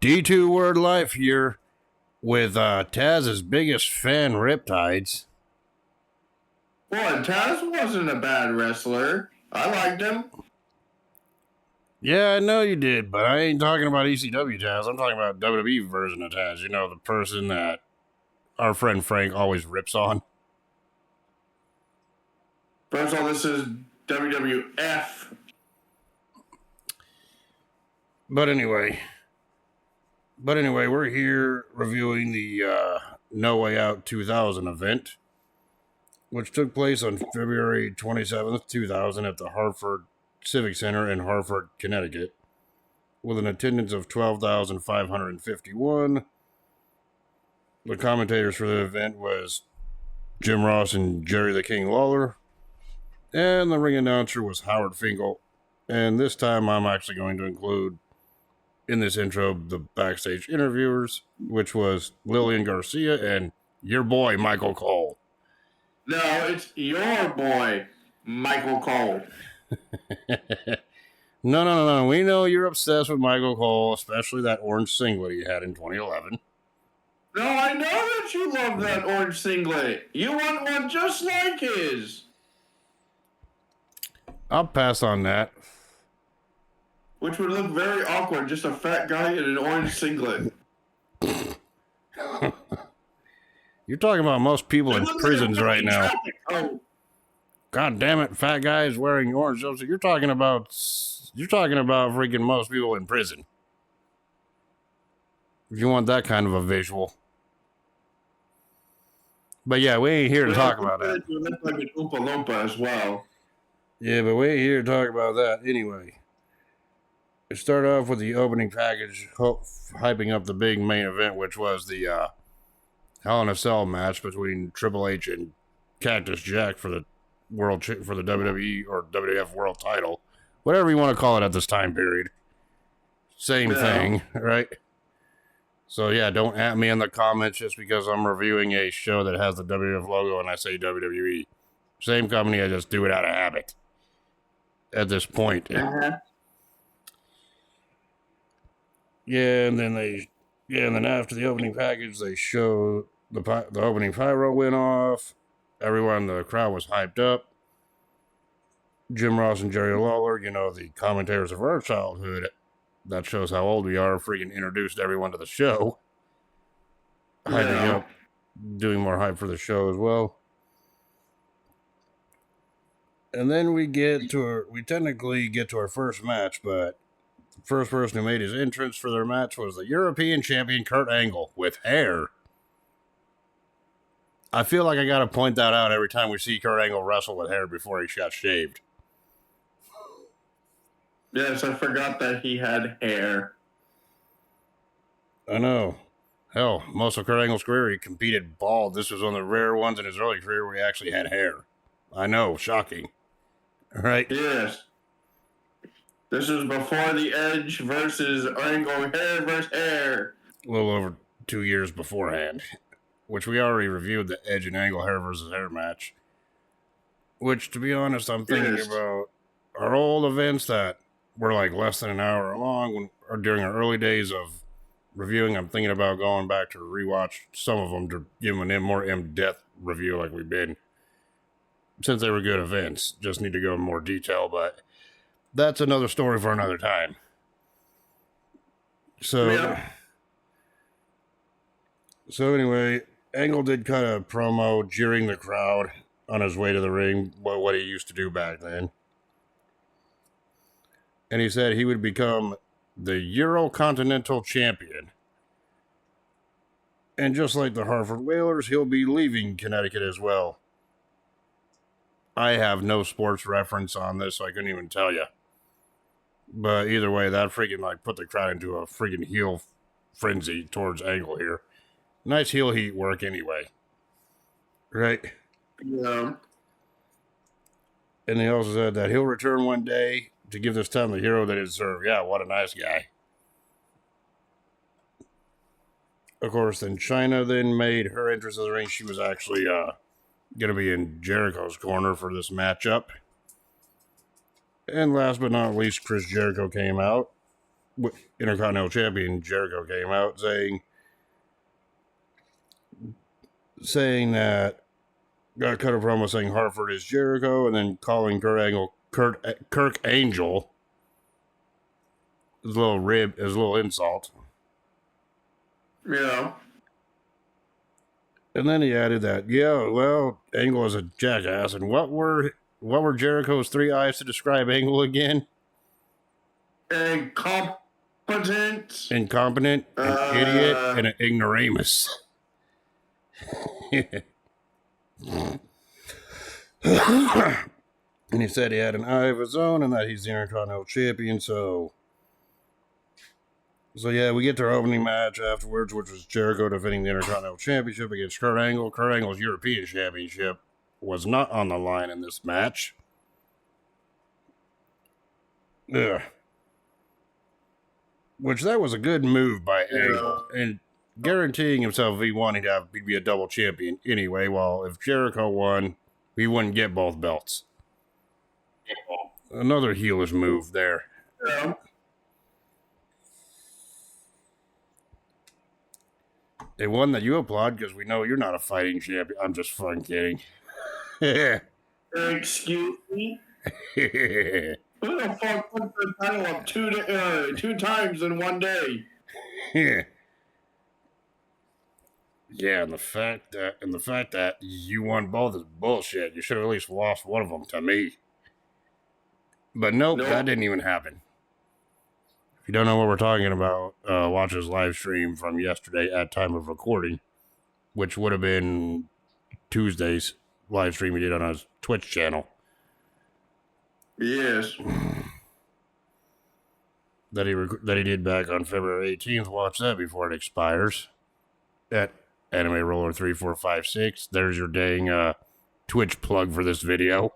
D2 Word Life here with Taz's biggest fan, Riptides. Well, Taz wasn't a bad wrestler. I liked him. Yeah, I know you did, but I ain't talking about ECW Taz. I'm talking about WWE version of Taz. You know, the person that our friend Frank always rips on. First of all, this is WWF. But anyway, we're here reviewing the No Way Out 2000 event, which took place on February 27th, 2000 at the Hartford Civic Center in Hartford, Connecticut, with an attendance of 12,551. The commentators for the event was Jim Ross and Jerry the King Lawler, and the ring announcer was Howard Finkel. And this time I'm actually going to include in this intro the backstage interviewers, which was Lillian Garcia and your boy Michael Cole. No, it's your boy, Michael Cole. No. We know you're obsessed with Michael Cole, especially that orange singlet he had in 2011. No, I know that you love that orange singlet. You want one just like his. I'll pass on that. Which would look very awkward, just a fat guy in an orange singlet. You're talking about most people in prisons right now. Oh. God damn it, fat guys wearing orange. You're talking about freaking most people in prison. If you want that kind of a visual. But yeah, we ain't here to talk about that. You look like an Oompa Loompa as well. Yeah, but we ain't here to talk about that anyway. It started off with the opening package, hyping up the big main event, which was the Hell in a Cell match between Triple H and Cactus Jack for the WWE or WWF World Title, whatever you want to call it at this time period. Same thing, right? So yeah, don't at me in the comments just because I'm reviewing a show that has the WWF logo and I say WWE. Same company, I just do it out of habit. At this point. Uh-huh. Yeah, and then after the opening package, they show the opening pyro went off. Everyone in the crowd was hyped up. Jim Ross and Jerry Lawler, the commentators of our childhood, that shows how old we are, freaking introduced everyone to the show. Hyping up, doing more hype for the show as well. And then we technically get to our first match, but the first person who made his entrance for their match was the European champion Kurt Angle with hair. I feel like I gotta point that out every time we see Kurt Angle wrestle with hair before he got shaved. Yes, I forgot that he had hair. I know. Hell, most of Kurt Angle's career, he competed bald. This was one of the rare ones in his early career where he actually had hair. I know, shocking. Right? Yes. This was before the Edge versus Angle, hair versus hair. A little over 2 years beforehand, which we already reviewed the Edge and Angle hair versus hair match. Which, to be honest, I'm thinking about our old events that were like less than an hour long or during our early days of reviewing. I'm thinking about going back to rewatch some of them to give them a more in-depth review like we've been. Since they were good events, just need to go in more detail, but that's another story for another time. So anyway, Angle did cut a promo jeering the crowd on his way to the ring, what he used to do back then. And he said he would become the Eurocontinental Champion. And just like the Hartford Whalers, he'll be leaving Connecticut as well. I have no sports reference on this, so I couldn't even tell you. But either way, that freaking put the crowd into a freaking heel frenzy towards Angle here. Nice heel heat work anyway. Right? Yeah. And he also said that he'll return one day to give this time the hero that he deserves. Yeah, what a nice guy. Of course, then Chyna then made her entrance to the ring. She was actually going to be in Jericho's corner for this matchup. And last but not least, Chris Jericho came out Intercontinental Champion Jericho came out saying that got cut a promo saying Hartford is Jericho, and then calling Kirk Angel his little insult. Yeah. And then he added that, yeah, well, Angle is a jackass. And what were Jericho's 3 eyes to describe Angle again? Incompetent, Incompetent, an idiot, and an ignoramus. And he said he had an eye of his own and that he's the Intercontinental Champion, so yeah, we get to our opening match afterwards, which was Jericho defending the Intercontinental Championship against Kurt Angle. Kurt Angle's European Championship was not on the line in this match. Ugh. Which that was a good move by Angle, and guaranteeing himself he wanted to be a double champion anyway. While if Jericho won, he wouldn't get both belts. Another heelish move there. Yeah. They won that you applaud because we know you're not a fighting champion. I'm just fucking kidding. Excuse me? Who the fuck put the title up two times in one day? Yeah, and the fact that you won both is bullshit. You should have at least lost one of them to me. But nope, that didn't even happen. If you don't know what we're talking about, watch his live stream from yesterday at time of recording, which would have been Tuesday's live stream he did on his Twitch channel. Yes. That he did back on February 18th. Watch that before it expires. At Anime Roller 3456. There's your dang Twitch plug for this video,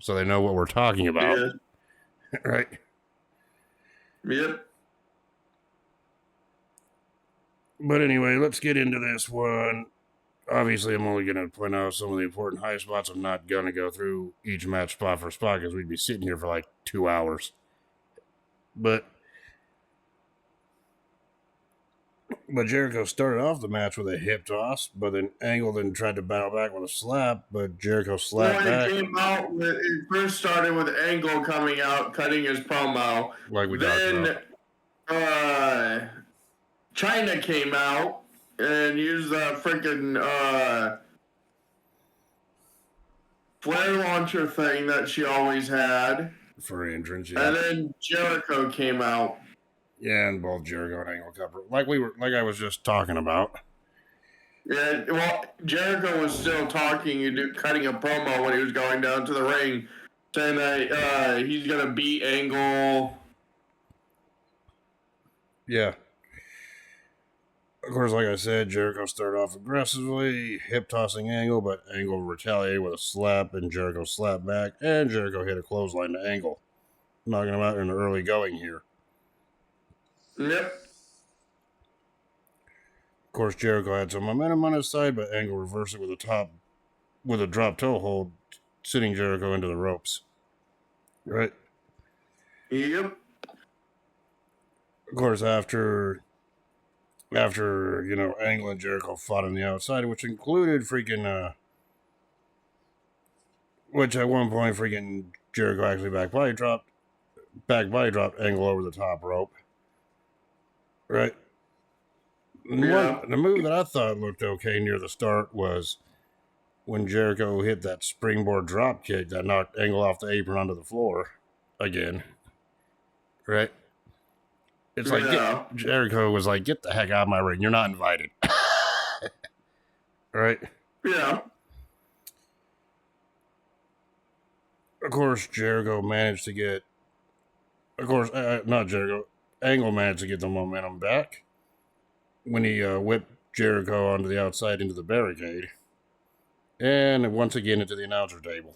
so they know what we're talking about. Yeah. Right? Yep. But anyway, let's get into this one. Obviously, I'm only going to point out some of the important high spots. I'm not going to go through each match spot for spot because we'd be sitting here for like 2 hours. But Jericho started off the match with a hip toss, but then Angle then tried to battle back with a slap, but Jericho slapped back. It first started with Angle coming out, cutting his promo. Like we talked about. China came out and used the freaking flare launcher thing that she always had. For entrance, yeah. And then Jericho came out. Yeah, and both Jericho and Angle covered, like I was just talking about. Yeah, well, Jericho was still talking, cutting a promo when he was going down to the ring, saying that he's gonna beat Angle. Yeah. Of course, like I said, Jericho started off aggressively, hip tossing Angle, but Angle retaliated with a slap, and Jericho slapped back, and Jericho hit a clothesline to Angle, knocking him out in the early going here. Yep. Of course, Jericho had some momentum on his side, but Angle reversed it with a drop toe hold, sending Jericho into the ropes. Right? Yep. Of course, after Angle and Jericho fought on the outside, which included which at one point Jericho actually back body dropped Angle over the top rope. Right? Yeah. The move that I thought looked okay near the start was when Jericho hit that springboard drop kick that knocked Angle off the apron onto the floor again. Right? It's like Jericho was like, "Get the heck out of my ring. You're not invited." Right? Yeah. Of course, Angle managed to get the momentum back when he whipped Jericho onto the outside into the barricade, and once again into the announcer table.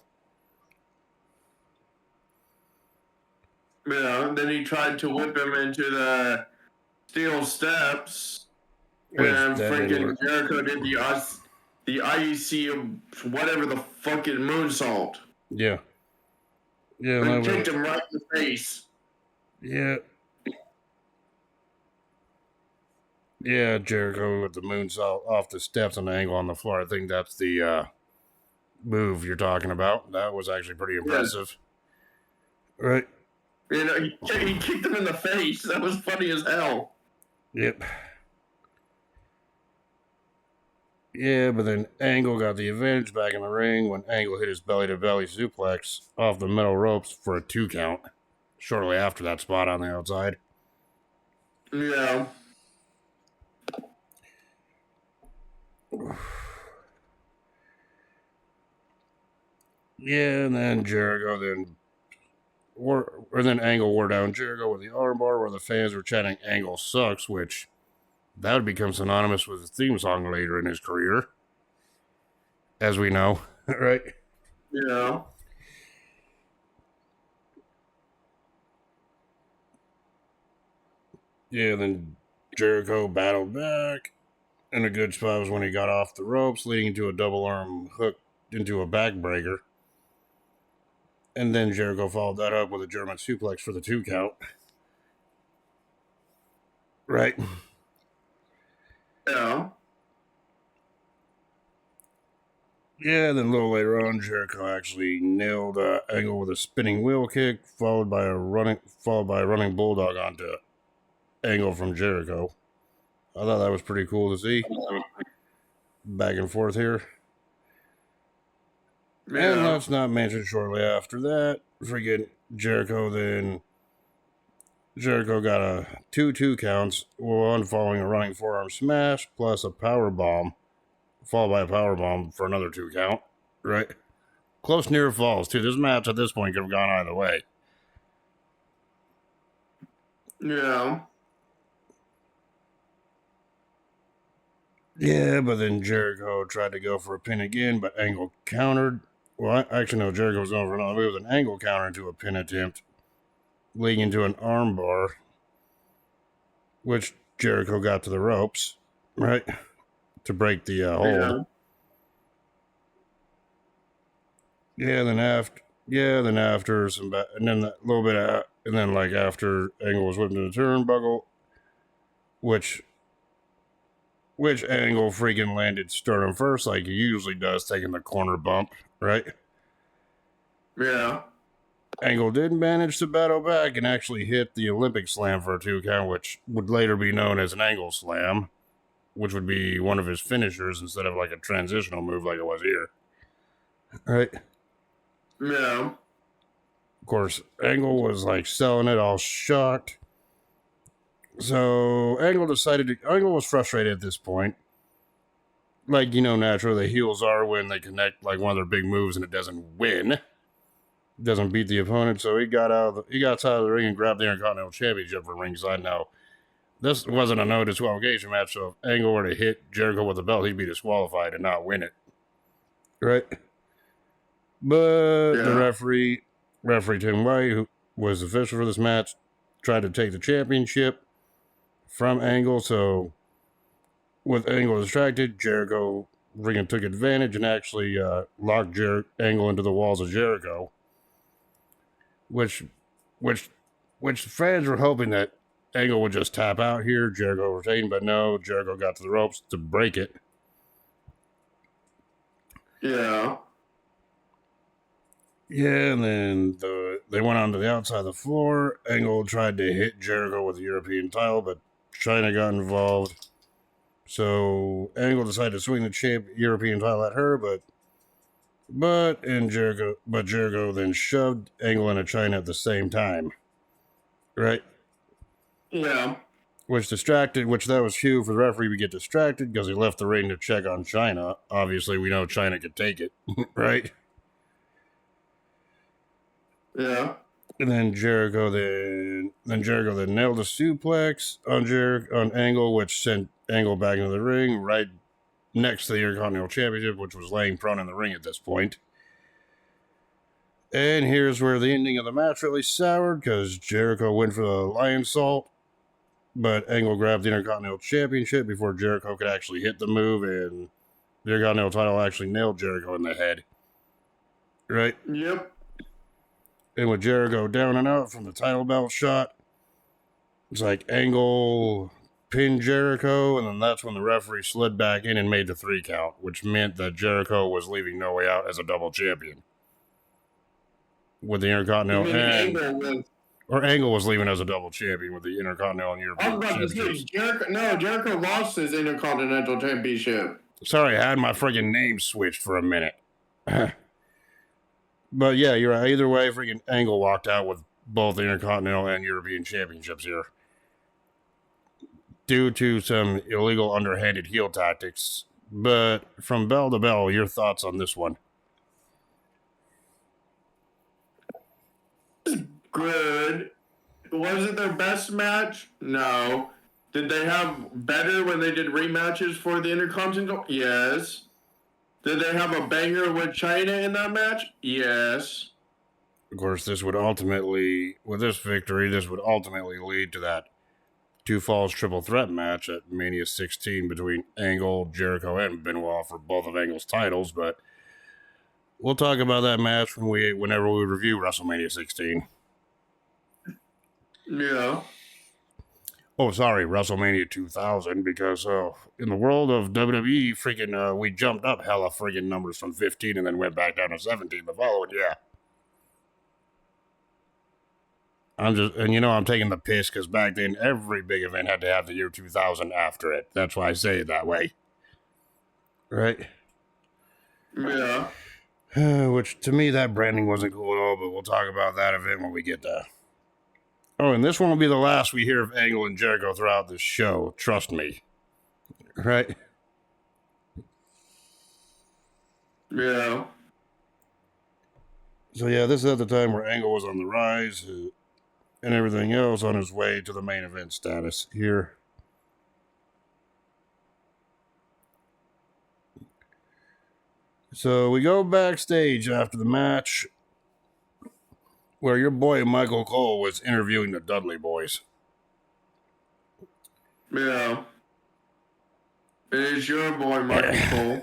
Yeah, and then he tried to whip him into the steel steps, and freaking Jericho did the IEC, whatever the fucking moonsault. Yeah. Yeah, and kicked him right in the face. Yeah. Yeah, Jericho with the moonsault off the steps and the angle on the floor. I think that's the move you're talking about. That was actually pretty impressive. Yeah. Right. You know, he kicked him in the face. That was funny as hell. Yep. Yeah, but then Angle got the advantage back in the ring when Angle hit his belly-to-belly suplex off the metal ropes for a 2 count shortly after that spot on the outside. Yeah. Yeah, and then Jericho then Angle wore down Jericho with the armbar where the fans were chanting Angle sucks, which that would become synonymous with the theme song later in his career. As we know, right? Yeah. Yeah, then Jericho battled back. And a good spot was when he got off the ropes, leading to a double arm hook into a backbreaker. And then Jericho followed that up with a German suplex for the 2 count. Right? Yeah. Yeah, then a little later on, Jericho actually nailed Angle with a spinning wheel kick, followed by a running bulldog onto Angle from Jericho. I thought that was pretty cool to see. Back and forth here. Yeah. And let's not mention shortly after that, freaking Jericho got a 2 counts, one following a running forearm smash, plus a power bomb, followed by a power bomb for another 2 count. Right? Close near falls, too. This match at this point could have gone either way. Yeah. Yeah, but then Jericho tried to go for a pin again, but Angle countered. Well, actually, no, Jericho was going for another move with an Angle counter into a pin attempt, leading into an armbar, which Jericho got to the ropes, right, to break the hold. Yeah, then after some, and then a little bit, and then like after Angle was whipped into the turnbuckle, which Angle freaking landed sternum first, like he usually does, taking the corner bump, right? Yeah. Angle did manage to battle back and actually hit the Olympic Slam for a 2 count, which would later be known as an Angle Slam, which would be one of his finishers instead of like a transitional move like it was here. Right? Yeah. Of course, Angle was like selling it, all shocked. So Angle was frustrated at this point. Like, naturally the heels are when they connect like one of their big moves and it doesn't win. Doesn't beat the opponent, so he got out of the ring and grabbed the Intercontinental Championship from ringside. Now, this wasn't a no disqualification match, so if Angle were to hit Jericho with the belt, he'd be disqualified and not win it. Right? But the referee Tim White, who was official for this match, tried to take the championship from Angle, so with Angle distracted, Jericho freaking took advantage and actually locked Angle into the walls of Jericho. Which fans were hoping that Angle would just tap out here, Jericho retained, but no, Jericho got to the ropes to break it. Yeah. Yeah, and then they went onto the outside of the floor. Angle tried to hit Jericho with the European title, but China got involved. So Angle decided to swing the European title at her, but Jericho then shoved Angle into China at the same time. Right? Yeah. Which that was huge for the referee to get distracted because he left the ring to check on China. Obviously, we know China could take it, right? Yeah. And then Jericho nailed a suplex on Angle, which sent Angle back into the ring right next to the Intercontinental Championship, which was laying prone in the ring at this point. And here's where the ending of the match really soured because Jericho went for the lion salt, but Angle grabbed the Intercontinental Championship before Jericho could actually hit the move, and the Intercontinental title actually nailed Jericho in the head. Right? Yep. And with Jericho down and out from the title belt shot, it's like Angle pinned Jericho, and then that's when the referee slid back in and made the 3 count, which meant that Jericho was leaving No Way Out as a double champion with the Intercontinental Angle was leaving as a double champion with the Intercontinental and European Championships. Jericho lost his Intercontinental Championship. Sorry, I had my freaking name switched for a minute. But yeah, you're right. Either way, freaking Angle walked out with both the Intercontinental and European Championships here, due to some illegal underhanded heel tactics. But from bell to bell, your thoughts on this one? Good. Was it their best match? No. Did they have better when they did rematches for the Intercontinental? Yes. Did they have a banger with Chyna in that match? Yes. Of course, this would ultimately, with this victory, this would ultimately lead to that 2 Falls triple threat match at Mania 16 between Angle, Jericho, and Benoit for both of Angle's titles, but we'll talk about that match whenever we review WrestleMania 16. Yeah. Oh, sorry, WrestleMania 2000, because in the world of WWE, freaking, we jumped up hella friggin' numbers from 15 and then went back down to 17 the following year. I'm taking the piss because back then every big event had to have the year 2000 after it. That's why I say it that way. Right? Yeah. Which, to me, that branding wasn't cool at all, but we'll talk about that event when we get there. Oh, and this one will be the last we hear of Angle and Jericho throughout this show. Trust me. Right? Yeah. So, yeah, this is at the time where Angle was on the rise and everything else on his way to the main event status here. So we go backstage after the match where your boy Michael Cole was interviewing the Dudley Boys. Yeah. It is your boy, Michael Cole.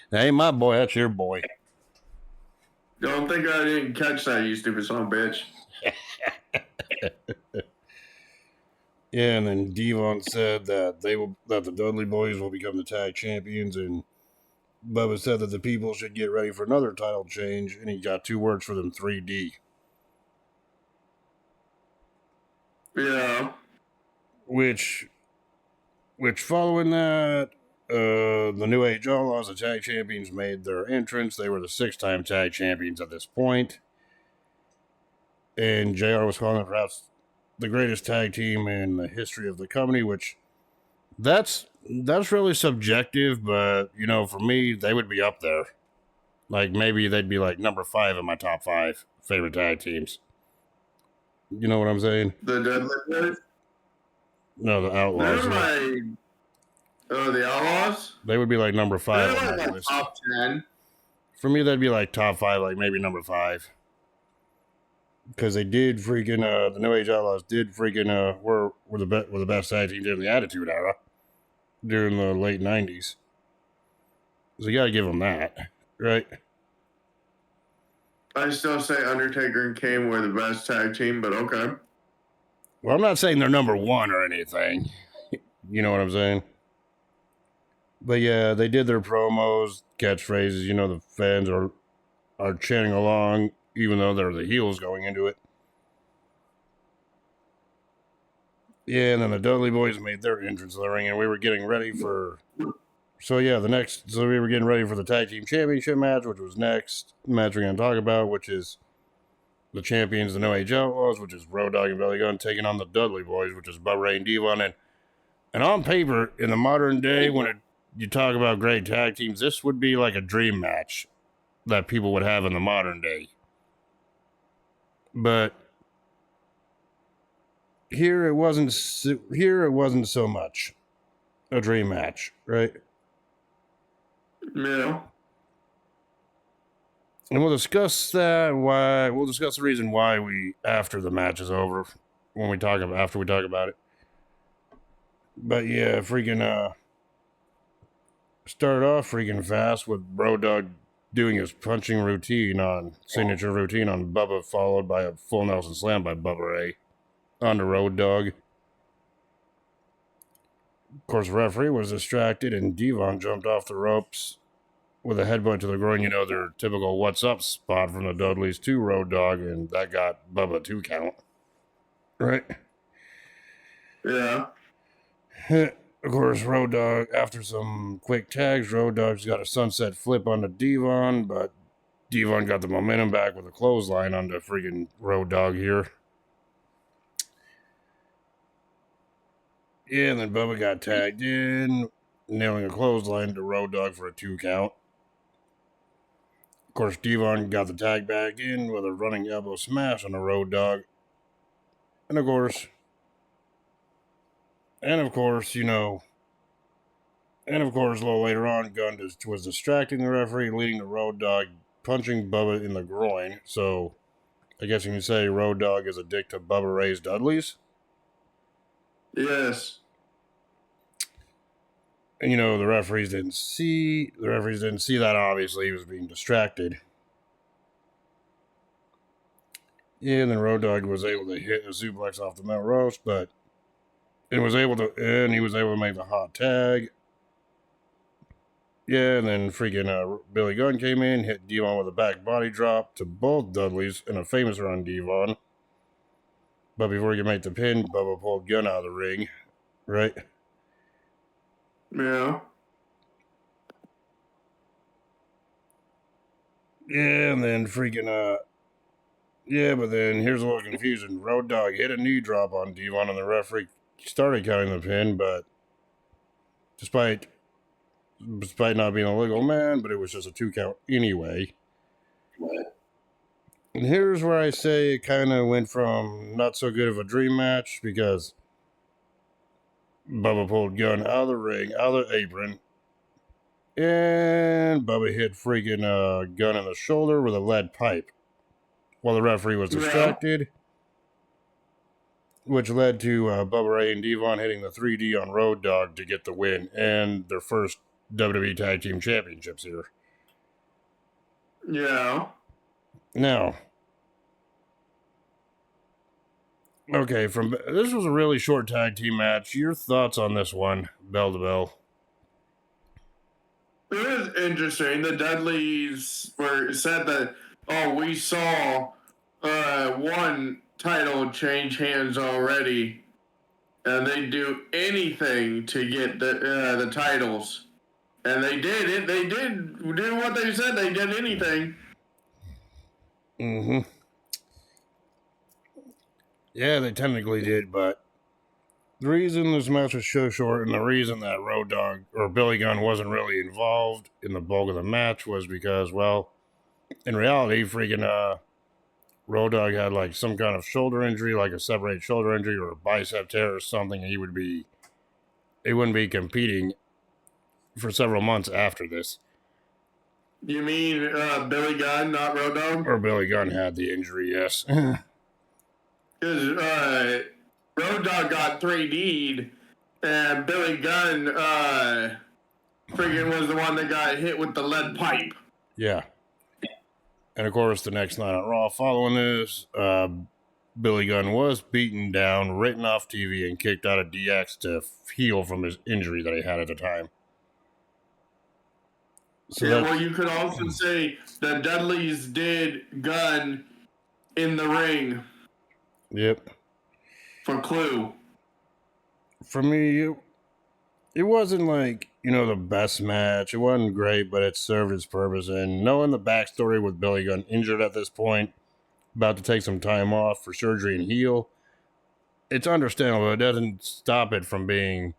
That ain't my boy, that's your boy. Don't think I didn't catch that, you stupid son of a bitch. Yeah, and then Devon said that that the Dudley Boys will become the tag champions, and Bubba said that the people should get ready for another title change, and he got 2 words for them: 3D. Yeah. Which following that, the New Age Outlaws, the tag champions, made their entrance. They were the 6-time tag champions at this point. And JR was calling it perhaps the greatest tag team in the history of the company, which that's really subjective, but, for me, they would be up there. Like, maybe they'd be like number 5 in my top 5 favorite tag teams. You know what I'm saying? The Dudley Boys? No, the Outlaws. The Outlaws? They would be like number 5 on that list. Top 10. For me, that'd be like top 5, like maybe number 5. Because they did freaking, the New Age Outlaws did freaking, were the best tag team during the Attitude Era. During the late 90s. So you gotta give them that, right? I still say Undertaker and Kane were the best tag team, but okay. Well, I'm not saying they're number 1 or anything. You know what I'm saying? But yeah, they did their promos, catchphrases. The fans are chanting along, even though they're the heels going into it. Yeah, and then the Dudley Boys made their entrance to the ring, and we were getting ready for... So we were getting ready for the Tag Team Championship match, which was next match we're going to talk about, which is the champions, the No Age Outlaws, which is Road Dogg and Billy Gunn, taking on the Dudley Boys, which is Bubba Ray and Devon. And on paper, in the modern day, when you talk about great tag teams, this would be like a dream match that people would have in the modern day. But here it wasn't so much a dream match, right? Yeah. And we'll discuss that. We'll discuss the reason why after the match is over, after we talk about it. But yeah, freaking started off freaking fast with Road Dogg doing his punching signature routine on Bubba, followed by a full Nelson Slam by Bubba Ray on the Road Dogg. Of course, the referee was distracted, and Devon jumped off the ropes with a headbutt to the groin. You know, their typical "what's up" spot from the Dudleys to Road Dogg, and that got Bubba 2 count. Right? Yeah. Of course, Road Dogg, after some quick tags, Road Dogg's got a sunset flip onto Devon, but Devon got the momentum back with a clothesline onto freaking Road Dogg here. Yeah, and then Bubba got tagged in, nailing a clothesline to Road Dogg for a 2 count. Of course, Devon got the tag back in with a running elbow smash on the Road Dogg. And of course, you know, a little later on, Gunn was distracting the referee, leading to Road Dogg punching Bubba in the groin. So, I guess you can say Road Dogg is a dick to Bubba Ray's Dudleys. Yes. And you know, the referees didn't see that. Obviously, he was being distracted. Yeah, and then Road Dogg was able to hit a suplex off the metal ropes, but he was able to make the hot tag. Yeah, and then freaking Billy Gunn came in, hit Devon with a back body drop to both Dudleys in a famous run Devon. But before he could make the pin, Bubba pulled Gunn out of the ring, right? Yeah. Yeah, and then freaking but then here's a little confusion. Road Dogg hit a knee drop on Devon, and the referee started counting the pin, but despite not being a legal man, but it was just a 2 count anyway. What? And here's where I say it kind of went from not so good of a dream match, because Bubba pulled Gunn out of the ring, out of the apron, and Bubba hit freaking Gunn in the shoulder with a lead pipe while the referee was distracted, which led to Bubba Ray and Devon hitting the 3D on Road Dogg to get the win and their first WWE Tag Team Championships here. Yeah. Now, okay, this was a really short tag team match. Your thoughts on this one, bell to bell? It was interesting. The Dudleys said that, we saw one title change hands already, and they do anything to get the titles. And they did it. They did do what they said. They did anything. Mm-hmm. Yeah, they technically did, but the reason this match was so short, and the reason that Road Dogg or Billy Gunn wasn't really involved in the bulk of the match, was because, well, in reality, freaking Road Dogg had like some kind of shoulder injury, like a separated shoulder injury or a bicep tear or something. He wouldn't be competing for several months after this. You mean Billy Gunn, not Road Dogg? Or Billy Gunn had the injury, yes. Because Road Dogg got 3D'd, and Billy Gunn freaking was the one that got hit with the lead pipe. Yeah. And of course, the next night on Raw following this, Billy Gunn was beaten down, written off TV, and kicked out of DX to heal from his injury that he had at the time. So yeah, well, you could also say that Dudley's did Gunn in the ring. Yep. For Clue. For me, it wasn't like, the best match. It wasn't great, but it served its purpose. And knowing the backstory with Billy Gunn injured at this point, about to take some time off for surgery and heal, it's understandable. It doesn't stop it from being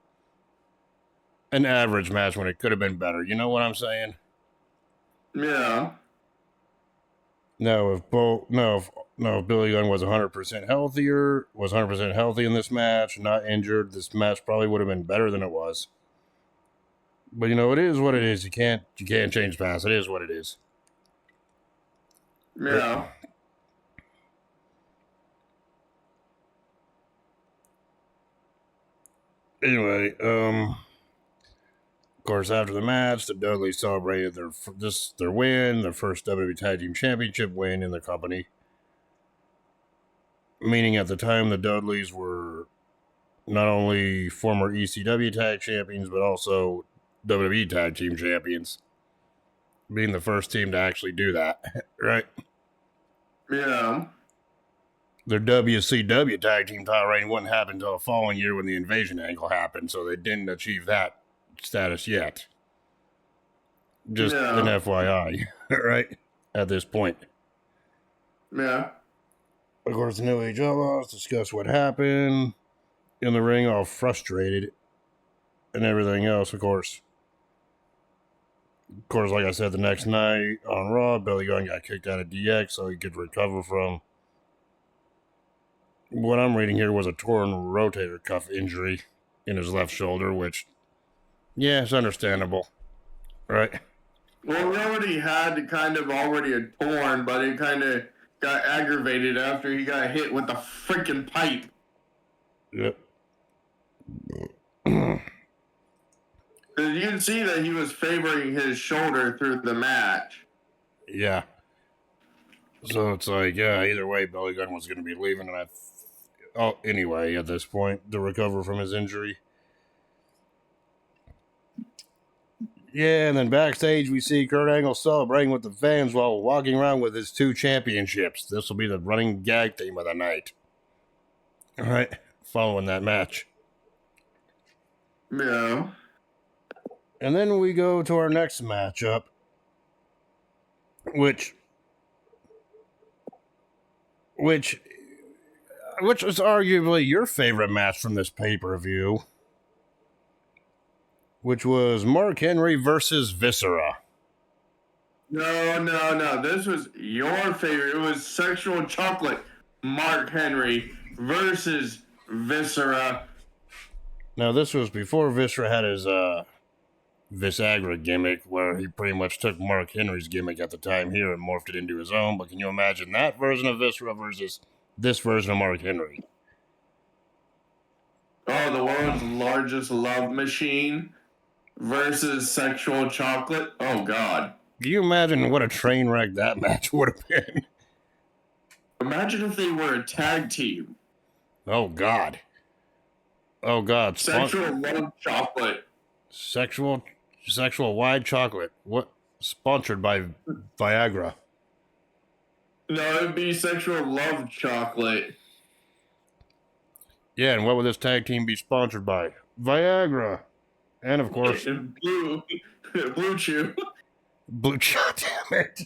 an average match when it could have been better. You know what I'm saying? Yeah. No, if Billy Gunn was 100% healthy in this match, not injured, this match probably would have been better than it was. But it is what it is. You can't change past. It is what it is. Yeah. Anyway, of course, after the match, the Dudleys celebrated their win, their first WWE Tag Team Championship win in the company. Meaning at the time, the Dudleys were not only former ECW tag champions, but also WWE tag team champions. Being the first team to actually do that, right? Yeah. Their WCW tag team title reign wouldn't happen until the following year when the Invasion angle happened, so they didn't achieve that status yet. Just an FYI, right? At this point. Yeah. Of course, the New Age Outlaws discuss what happened in the ring, all frustrated and everything else, of course. Of course, like I said, the next night on Raw, Billy Gunn got kicked out of DX so he could recover from what I'm reading here was a torn rotator cuff injury in his left shoulder, which, yeah, it's understandable, right? Well, we already had already a torn, but it kind of got aggravated after he got hit with the freaking pipe. Yep. Because you can see that he was favoring his shoulder through the match. Yeah. So it's like, yeah, either way, Billy Gunn was going to be leaving. And anyway, at this point, to recover from his injury. Yeah, and then backstage, we see Kurt Angle celebrating with the fans while walking around with his 2 championships. This will be the running gag theme of the night. All right, following that match. Yeah. And then we go to our next matchup, which was arguably your favorite match from this pay-per-view, which was Mark Henry versus Viscera. No. This was your favorite. It was Sexual Chocolate, Mark Henry versus Viscera. Now, this was before Viscera had his Visagra gimmick, where he pretty much took Mark Henry's gimmick at the time here and morphed it into his own. But can you imagine that version of Viscera versus this version of Mark Henry? Oh, the world's largest love machine versus Sexual Chocolate? Oh, God. Can you imagine what a train wreck that match would have been? Imagine if they were a tag team. Oh, God. Oh, God. Sexual love chocolate. Sexual white chocolate. What? Sponsored by Viagra. No, it would be Sexual love chocolate. Yeah, and what would this tag team be sponsored by? Viagra. And of course... Blue Chew. Blue Chew, damn it.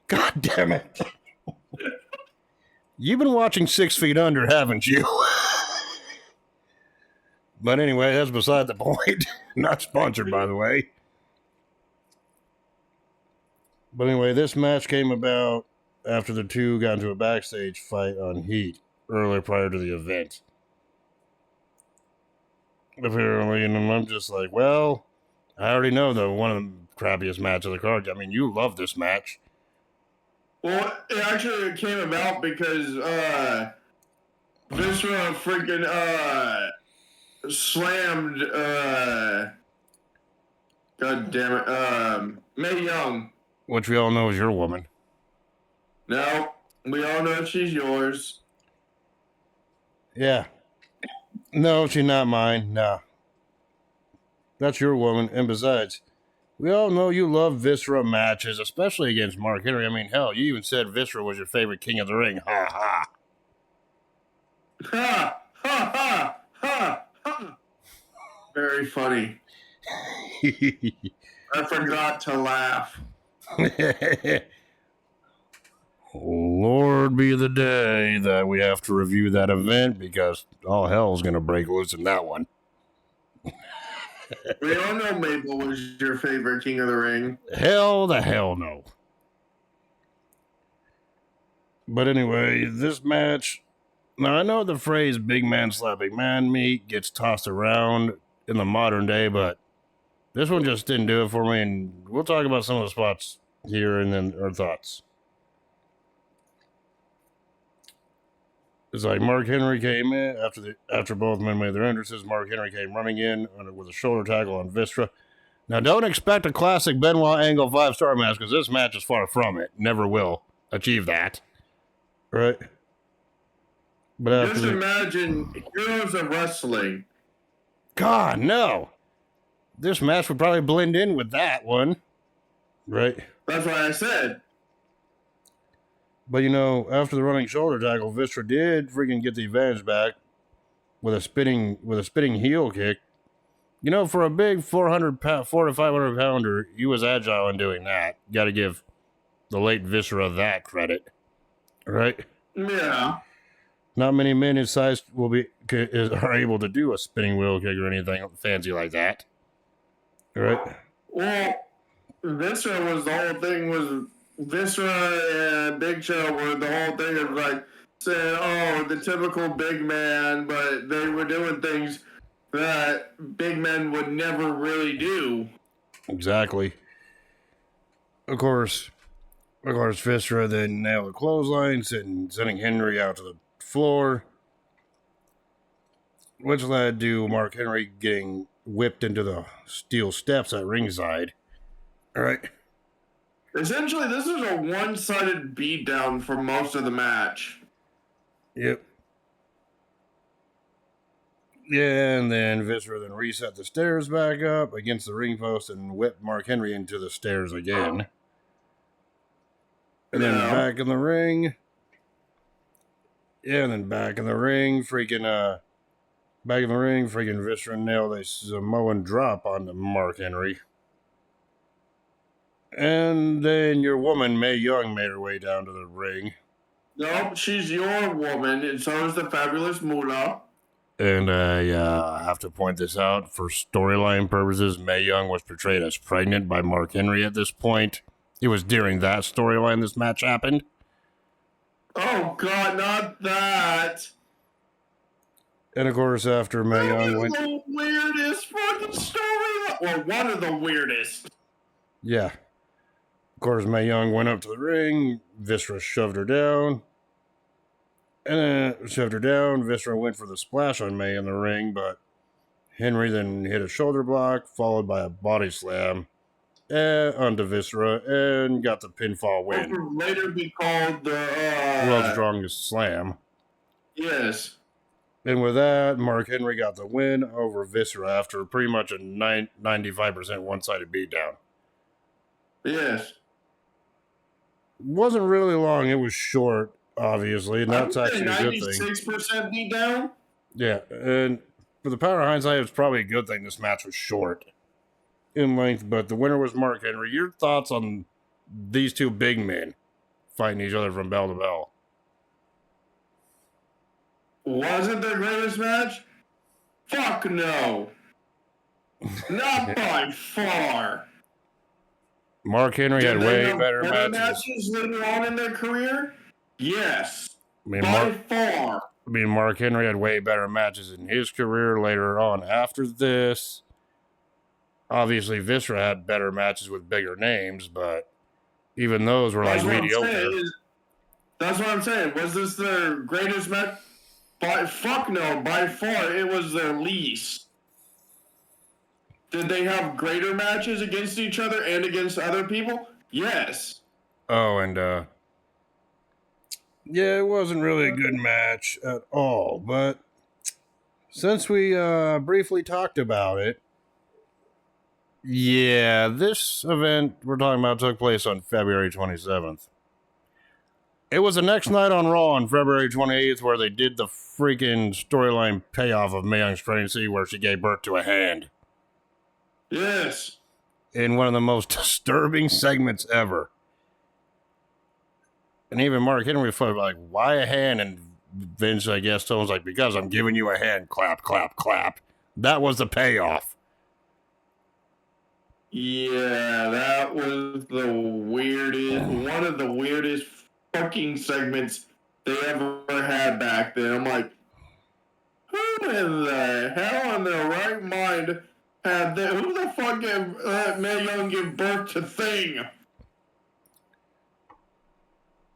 God damn it. You've been watching 6 Feet Under, haven't you? But anyway, that's beside the point. Not sponsored, by the way. But anyway, this match came about after the two got into a backstage fight on Heat earlier prior to the event. Apparently, and I'm just like, well, I already know that one of the crappiest matches of the card. I mean, you love this match. Well, it actually came about because Viscera freaking slammed God damn it, Mae Young. Which we all know is your woman. No, we all know she's yours. Yeah. No, she's not mine. Nah. That's your woman. And besides, we all know you love Viscera matches, especially against Mark Henry. I mean, hell, you even said Viscera was your favorite King of the Ring. Ha ha. Ha ha ha ha ha. Very funny. I forgot to laugh. Lord be the day that we have to review that event, because all hell's going to break loose in that one. We all know Mabel was your favorite King of the Ring. Hell the hell no. But anyway, this match... Now, I know the phrase big man slapping man meat gets tossed around in the modern day, but this one just didn't do it for me, and we'll talk about some of the spots here and then our thoughts. It's like Mark Henry came in after both men made their entrances. Mark Henry came running in with a shoulder tackle on Viscera. Now, don't expect a classic Benoit Angle 5-star match, because this match is far from it. Never will achieve that. Right? But after Just imagine heroes of wrestling. God, no. This match would probably blend in with that one. Right? That's what I said. But after the running shoulder tackle, Viscera did freaking get the advantage back with a spinning heel kick. For a big 4 to 500 pounder, he was agile in doing that. Got to give the late Viscera that credit, right? Yeah. Not many men his size are able to do a spinning wheel kick or anything fancy like that, right? Well, Viscera was the whole thing. Was Viscera and Big Show were the whole thing of like saying, "Oh, the typical big man," but they were doing things that big men would never really do. Exactly. Of course, Viscera then nailed the clothesline, sending Henry out to the floor, which led to Mark Henry getting whipped into the steel steps at ringside. All right. Essentially, this is a one-sided beatdown for most of the match. Yep. Yeah, and then Viscera then reset the stairs back up against the ring post and whipped Mark Henry into the stairs again. And then back in the ring. Yeah, and then back in the ring, freaking Viscera nailed a Samoan drop onto Mark Henry. And then your woman, Mae Young, made her way down to the ring. Nope, she's your woman, and so is the fabulous Moolah. And I have to point this out, for storyline purposes, Mae Young was portrayed as pregnant by Mark Henry at this point. It was during that storyline this match happened. Oh, God, not that. And, of course, after Mae Young went... the weirdest fucking storyline. Or one of the weirdest. Yeah. Of course, Mae Young went up to the ring. Viscera shoved her down. Viscera went for the splash on Mae in the ring, but Henry then hit a shoulder block, followed by a body slam onto Viscera, and got the pinfall win. Which would later be called the... World's Strongest Slam. Yes. And with that, Mark Henry got the win over Viscera after pretty much a 95% one-sided beatdown. Yes. Wasn't really long. It was short, obviously, and that's actually a good thing. 96% beatdown? Yeah, and for the power of hindsight, it's probably a good thing this match was short in length, but the winner was Mark Henry. Your thoughts on these two big men fighting each other from bell to bell? Was it their greatest match? Fuck no. Not by far. Mark Henry had way better matches later on in their career? Yes. By far. Mark Henry had way better matches in his career later on after this. Obviously, Viscera had better matches with bigger names, but even those were mediocre. That's what I'm saying. Was this their greatest match? Fuck no. By far, it was their least. Did they have greater matches against each other and against other people? Yes. Oh, and yeah, it wasn't really a good match at all, but since we briefly talked about it, yeah, this event we're talking about took place on February 27th. It was the next night on Raw on February 28th where they did the freaking storyline payoff of Mae Young's pregnancy where she gave birth to a hand. Yes. In one of the most disturbing segments ever. And even Mark Henry was like, why a hand? And Vince, I guess, told him, like, because I'm giving you a hand. Clap, clap, clap. That was the payoff. Yeah, that was the weirdest, one of the weirdest fucking segments they ever had back then. I'm like, who in the hell in their right mind had that? Who the fuck let Mae Young give birth to Thing?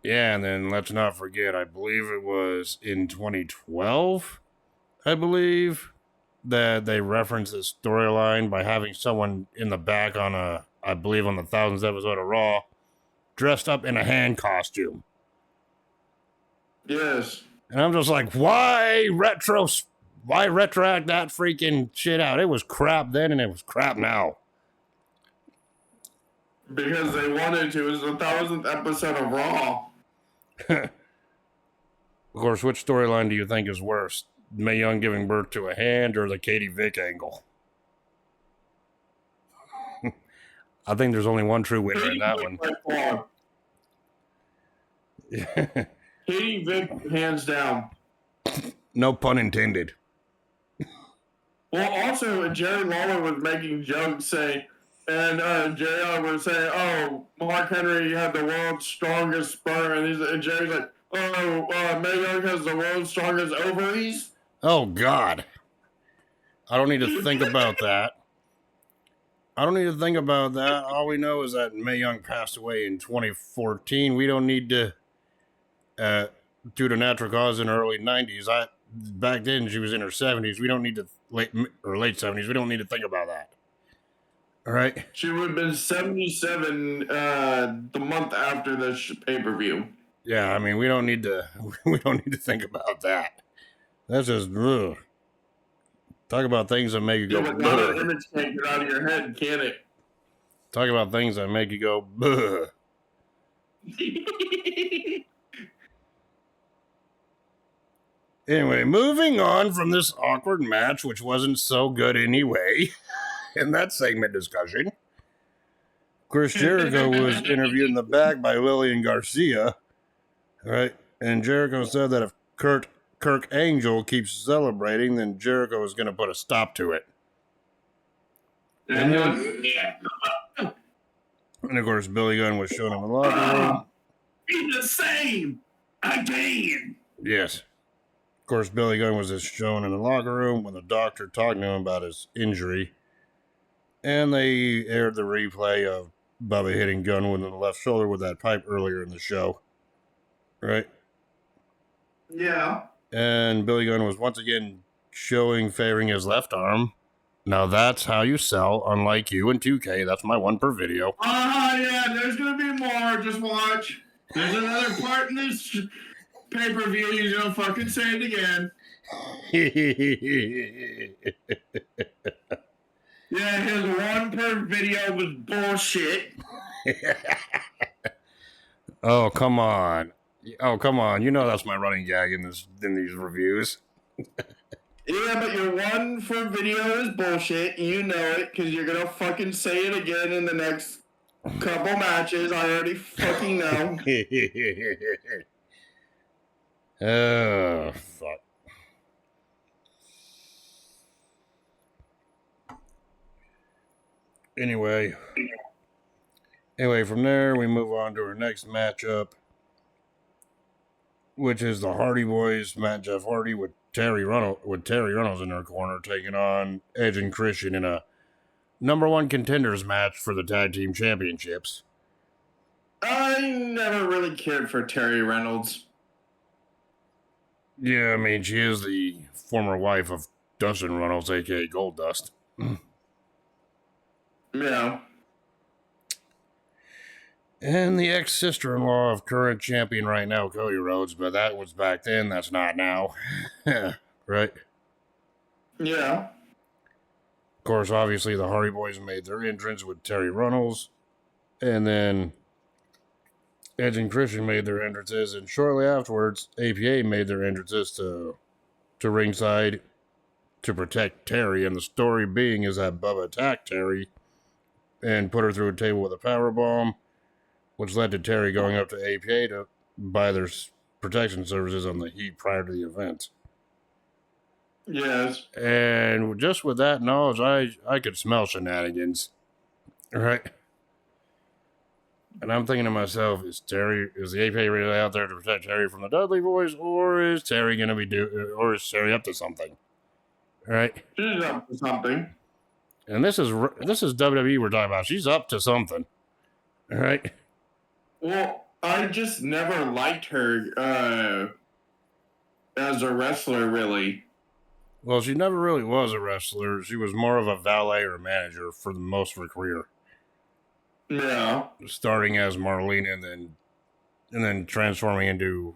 Yeah, and then let's not forget, I believe it was in 2012, that they referenced this storyline by having someone in the back on the 1000th episode of Raw, dressed up in a hand costume. Yes. And I'm just like, why retroact that freaking shit out? It was crap then and it was crap now. Because they wanted to. It was the 1,000th episode of Raw. Of course, which storyline do you think is worse? Mae Young giving birth to a hand or the Katie Vick angle? I think there's only one true winner in that one. Katie Vick, hands down. No pun intended. Well, also, Jerry Lawler was making jokes saying, and Jerry Lawler was saying, oh, Mark Henry had the world's strongest sperm, and Jerry's like, oh, Mae Young has the world's strongest ovaries? Oh, God. I don't need to think about that. All we know is that Mae Young passed away in 2014. We don't need to, due to natural cause in the early 90s. Back then, she was in her 70s. We don't need to, late 70s. We don't need to think about that. All right? She would have been 77 the month after the pay-per-view. Yeah, I mean, we don't need to think about that. That's just, ugh. Talk about things that make you go, yeah, but now that image can't get out of your head, can it? Talk about things that make you go, buh. Anyway, moving on from this awkward match, which wasn't so good anyway, in that segment discussion, Chris Jericho was interviewed in the back by Lillian Garcia, right? And Jericho said that if Kirk Angel keeps celebrating, then Jericho is going to put a stop to it. And of course, Billy Gunn was shown in the locker room. Be the same again. Yes. Of course, Billy Gunn was just shown in the locker room with the doctor talking to him about his injury. And they aired the replay of Bubba hitting Gunn with the left shoulder with that pipe earlier in the show. Right? Yeah. And Billy Gunn was once again favoring his left arm. Now that's how you sell, unlike you and 2K. That's my one per video. Yeah, there's going to be more. Just watch. There's another part in this pay-per-view. You don't fucking say it again. Yeah, his one per video was bullshit. Oh, come on. You know that's my running gag in these reviews. Yeah, but your one for video is bullshit. You know it, because you're gonna fucking say it again in the next couple matches. I already fucking know. Oh, fuck. Anyway, from there, we move on to our next matchup, which is the Hardy Boys, Matt Jeff Hardy with Terry Reynolds in their corner, taking on Edge and Christian in a number one contenders match for the tag team championships. I never really cared for Terry Reynolds. Yeah, I mean, she is the former wife of Dustin Reynolds, aka Goldust. Yeah. And the ex-sister-in-law of current champion right now, Cody Rhodes, but that was back then, that's not now. Right? Yeah. Of course, obviously, the Hardy Boys made their entrance with Terry Reynolds, and then Edge and Christian made their entrances, and shortly afterwards, APA made their entrances to ringside to protect Terry, and the story being is that Bubba attacked Terry and put her through a table with a powerbomb, which led to Terry going up to APA to buy their protection services on the Heat prior to the event. Yes. And just with that knowledge, I could smell shenanigans. Right? And I'm thinking to myself, is the APA really out there to protect Terry from the Dudley Boys, or is Terry up to something? Right? She's up to something. And this is WWE we're talking about. She's up to something. All right? Well, I just never liked her as a wrestler, really. Well, she never really was a wrestler. She was more of a valet or manager for the most of her career. Yeah. Starting as Marlena and then transforming into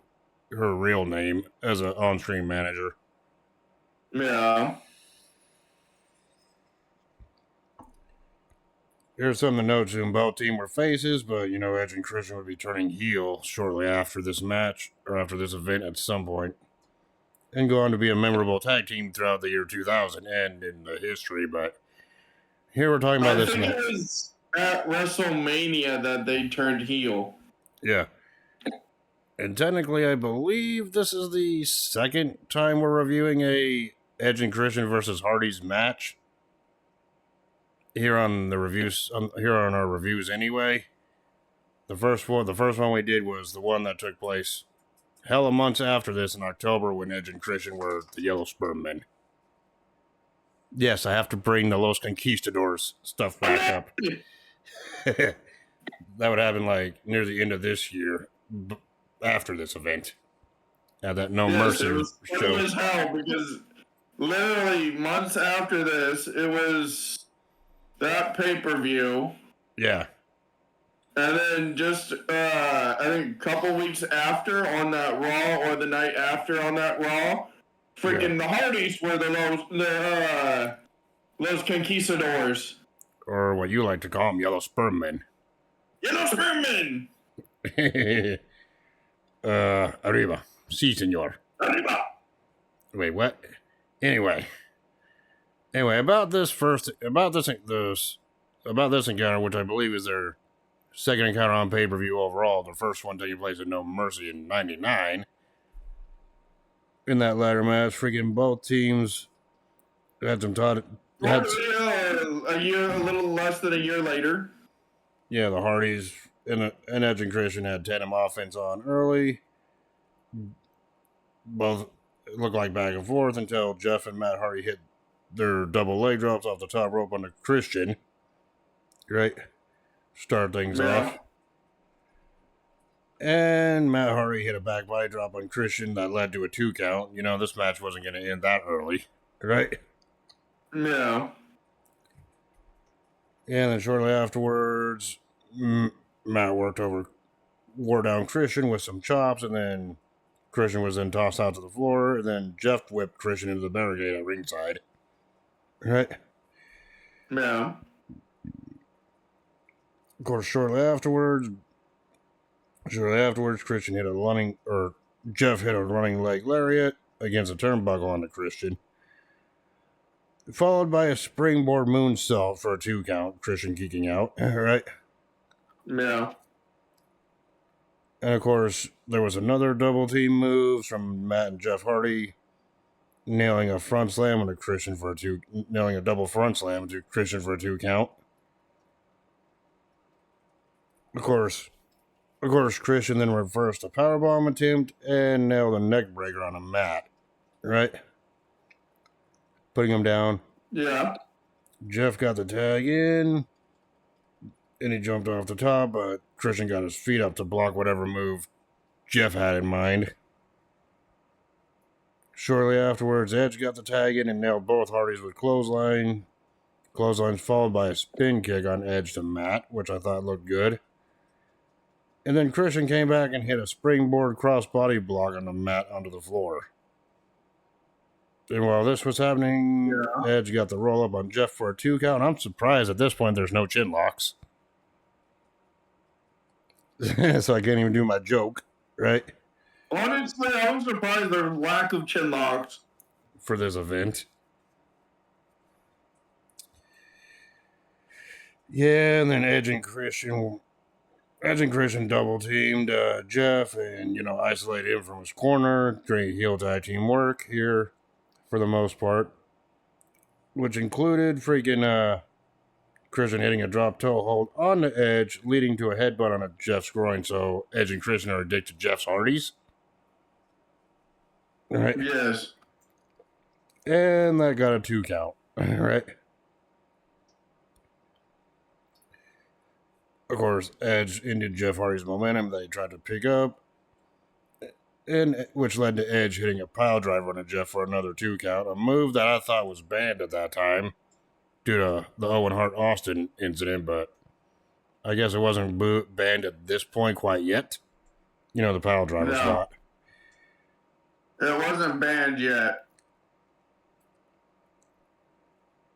her real name as an on-screen manager. Yeah. Here's something to note too. Both teams were faces, but Edge and Christian would be turning heel shortly after this match or after this event at some point, and go on to be a memorable tag team throughout the year 2000 and in the history. But here we're talking about this match. match. It was at WrestleMania that they turned heel. Yeah. And technically, I believe this is the second time we're reviewing a Edge and Christian versus Hardy's match here on the reviews. Here on our reviews, anyway. The first one we did was the one that took place hella months after this in October when Edge and Christian were the Yellow Sperm Men. Yes, I have to bring the Los Conquistadors stuff back up. That would happen like near the end of this year. After this event, that No Mercy show. It was hell because literally months after this, it was that pay-per-view. Yeah. And then just, I think a couple weeks after on that Raw or the night after on that Raw, freaking the Hardys were the Los Conquistadors. Or what you like to call them, Yellow Sperm Men. Yellow Sperm Men! Arriba. Si, senor. Arriba. Wait, what? Anyway, about this encounter, which I believe is their second encounter on pay-per-view overall, the first one taking place at No Mercy in '99. In that ladder match, freaking both teams had some a little less than a year later. Yeah, the Hardys and Edge and Christian had tandem offense on early. Both looked like back and forth until Jeff and Matt Hardy hit their double leg drops off the top rope on the Christian. Right? Start things off. And Matt Hardy hit a back body drop on Christian that led to a 2 count. This match wasn't going to end that early. Right? No. And then shortly afterwards, Matt wore down Christian with some chops, and then Christian was then tossed out to the floor, and then Jeff whipped Christian into the barricade at ringside. Right? No. Of course, shortly afterwards, Christian Jeff hit a running leg lariat against a turnbuckle on the Christian, followed by a springboard moonsault for a 2 count, Christian kicking out. Right? No. And of course, there was another double team move from Matt and Jeff Hardy, nailing a front slam on a Christian nailing a double front slam to Christian for a 2 count. Of course, Christian then reversed a powerbomb attempt and nailed a neck breaker on a Matt. Right? Putting him down. Yeah. Jeff got the tag in, and he jumped off the top, but Christian got his feet up to block whatever move Jeff had in mind. Shortly afterwards, Edge got the tag in and nailed both Hardys with clotheslines followed by a spin kick on Edge to Matt, which I thought looked good. And then Christian came back and hit a springboard crossbody block on the mat onto the floor. And while this was happening, Edge got the roll up on Jeff for a 2 count. I'm surprised at this point there's no chin locks. So I can't even do my joke, right? Honestly, I'm surprised their lack of chin locks for this event. Yeah, and then Edge and Christian double teamed Jeff and isolated him from his corner. Great heel tag team work here for the most part, which included freaking Christian hitting a drop toe hold on the Edge, leading to a headbutt on a Jeff's groin. So Edge and Christian are addicted to Jeff's Hardys. Right? Yes. And that got a 2 count. Right? Of course, Edge ended Jeff Hardy's momentum that he tried to pick up, and which led to Edge hitting a pile driver on a Jeff for another 2 count, a move that I thought was banned at that time due to the Owen Hart Austin incident, but I guess it wasn't banned at this point quite yet. The pile driver spot. It wasn't banned yet.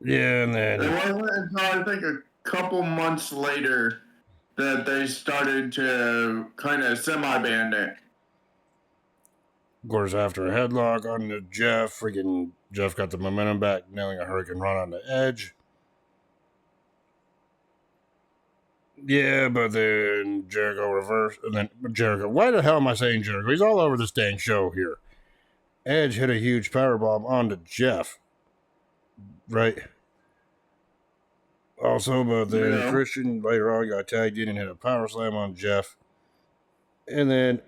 Yeah, and then it wasn't until I think a couple months later that they started to kind of semi-ban it. Of course, after a headlock on the Jeff, freaking Jeff got the momentum back, nailing a Hurricane Run on the Edge. Yeah, but then Jericho reversed, and then Jericho. Why the hell am I saying Jericho? He's all over this dang show here. Edge hit a huge powerbomb onto Jeff. Right. Also, but then Christian later on got tagged in and hit a power slam on Jeff. And then,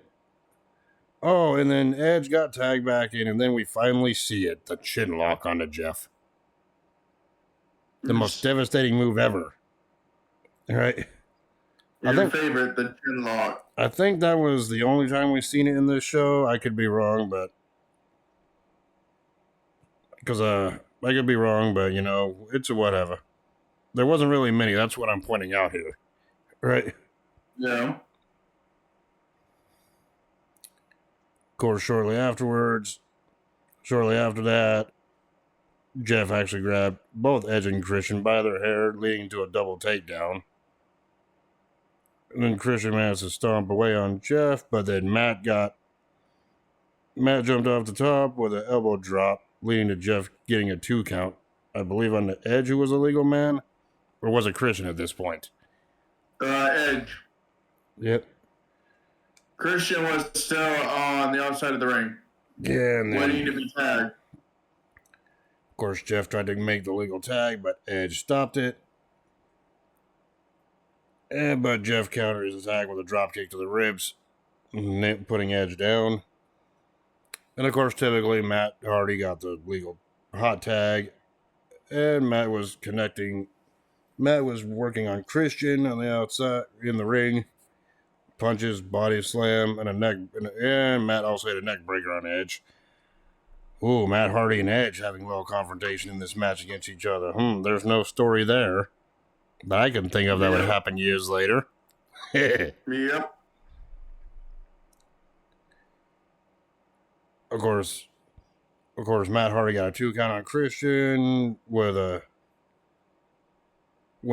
and then Edge got tagged back in, and then we finally see it, the chin lock onto Jeff. The most devastating move ever. Right? Your favorite, the chin lock. I think that was the only time we've seen it in this show. I could be wrong, but because I could be wrong, but it's a whatever. There wasn't really many. That's what I'm pointing out here, right? Yeah. Of course, shortly after that, Jeff actually grabbed both Edge and Christian by their hair, leading to a double takedown. And then Christian managed to stomp away on Jeff, but then Matt jumped off the top with an elbow drop, leading to Jeff getting a 2 count. I believe on the Edge, who was a legal man, or was it Christian at this point? Edge. Yep. Christian was still on the outside of the ring. Yeah, and then, waiting to be tagged. Of course, Jeff tried to make the legal tag, but Edge stopped it. But Jeff countered his attack with a dropkick to the ribs, putting Edge down. And of course, typically, Matt Hardy got the legal hot tag, and Matt was working on Christian on the outside in the ring. Punches, body slam, and Matt also hit a neck breaker on Edge. Ooh, Matt Hardy and Edge having a little confrontation in this match against each other. There's no story there that I can think of that would happen years later. Yep. Of course, Matt Hardy got a 2 count on Christian when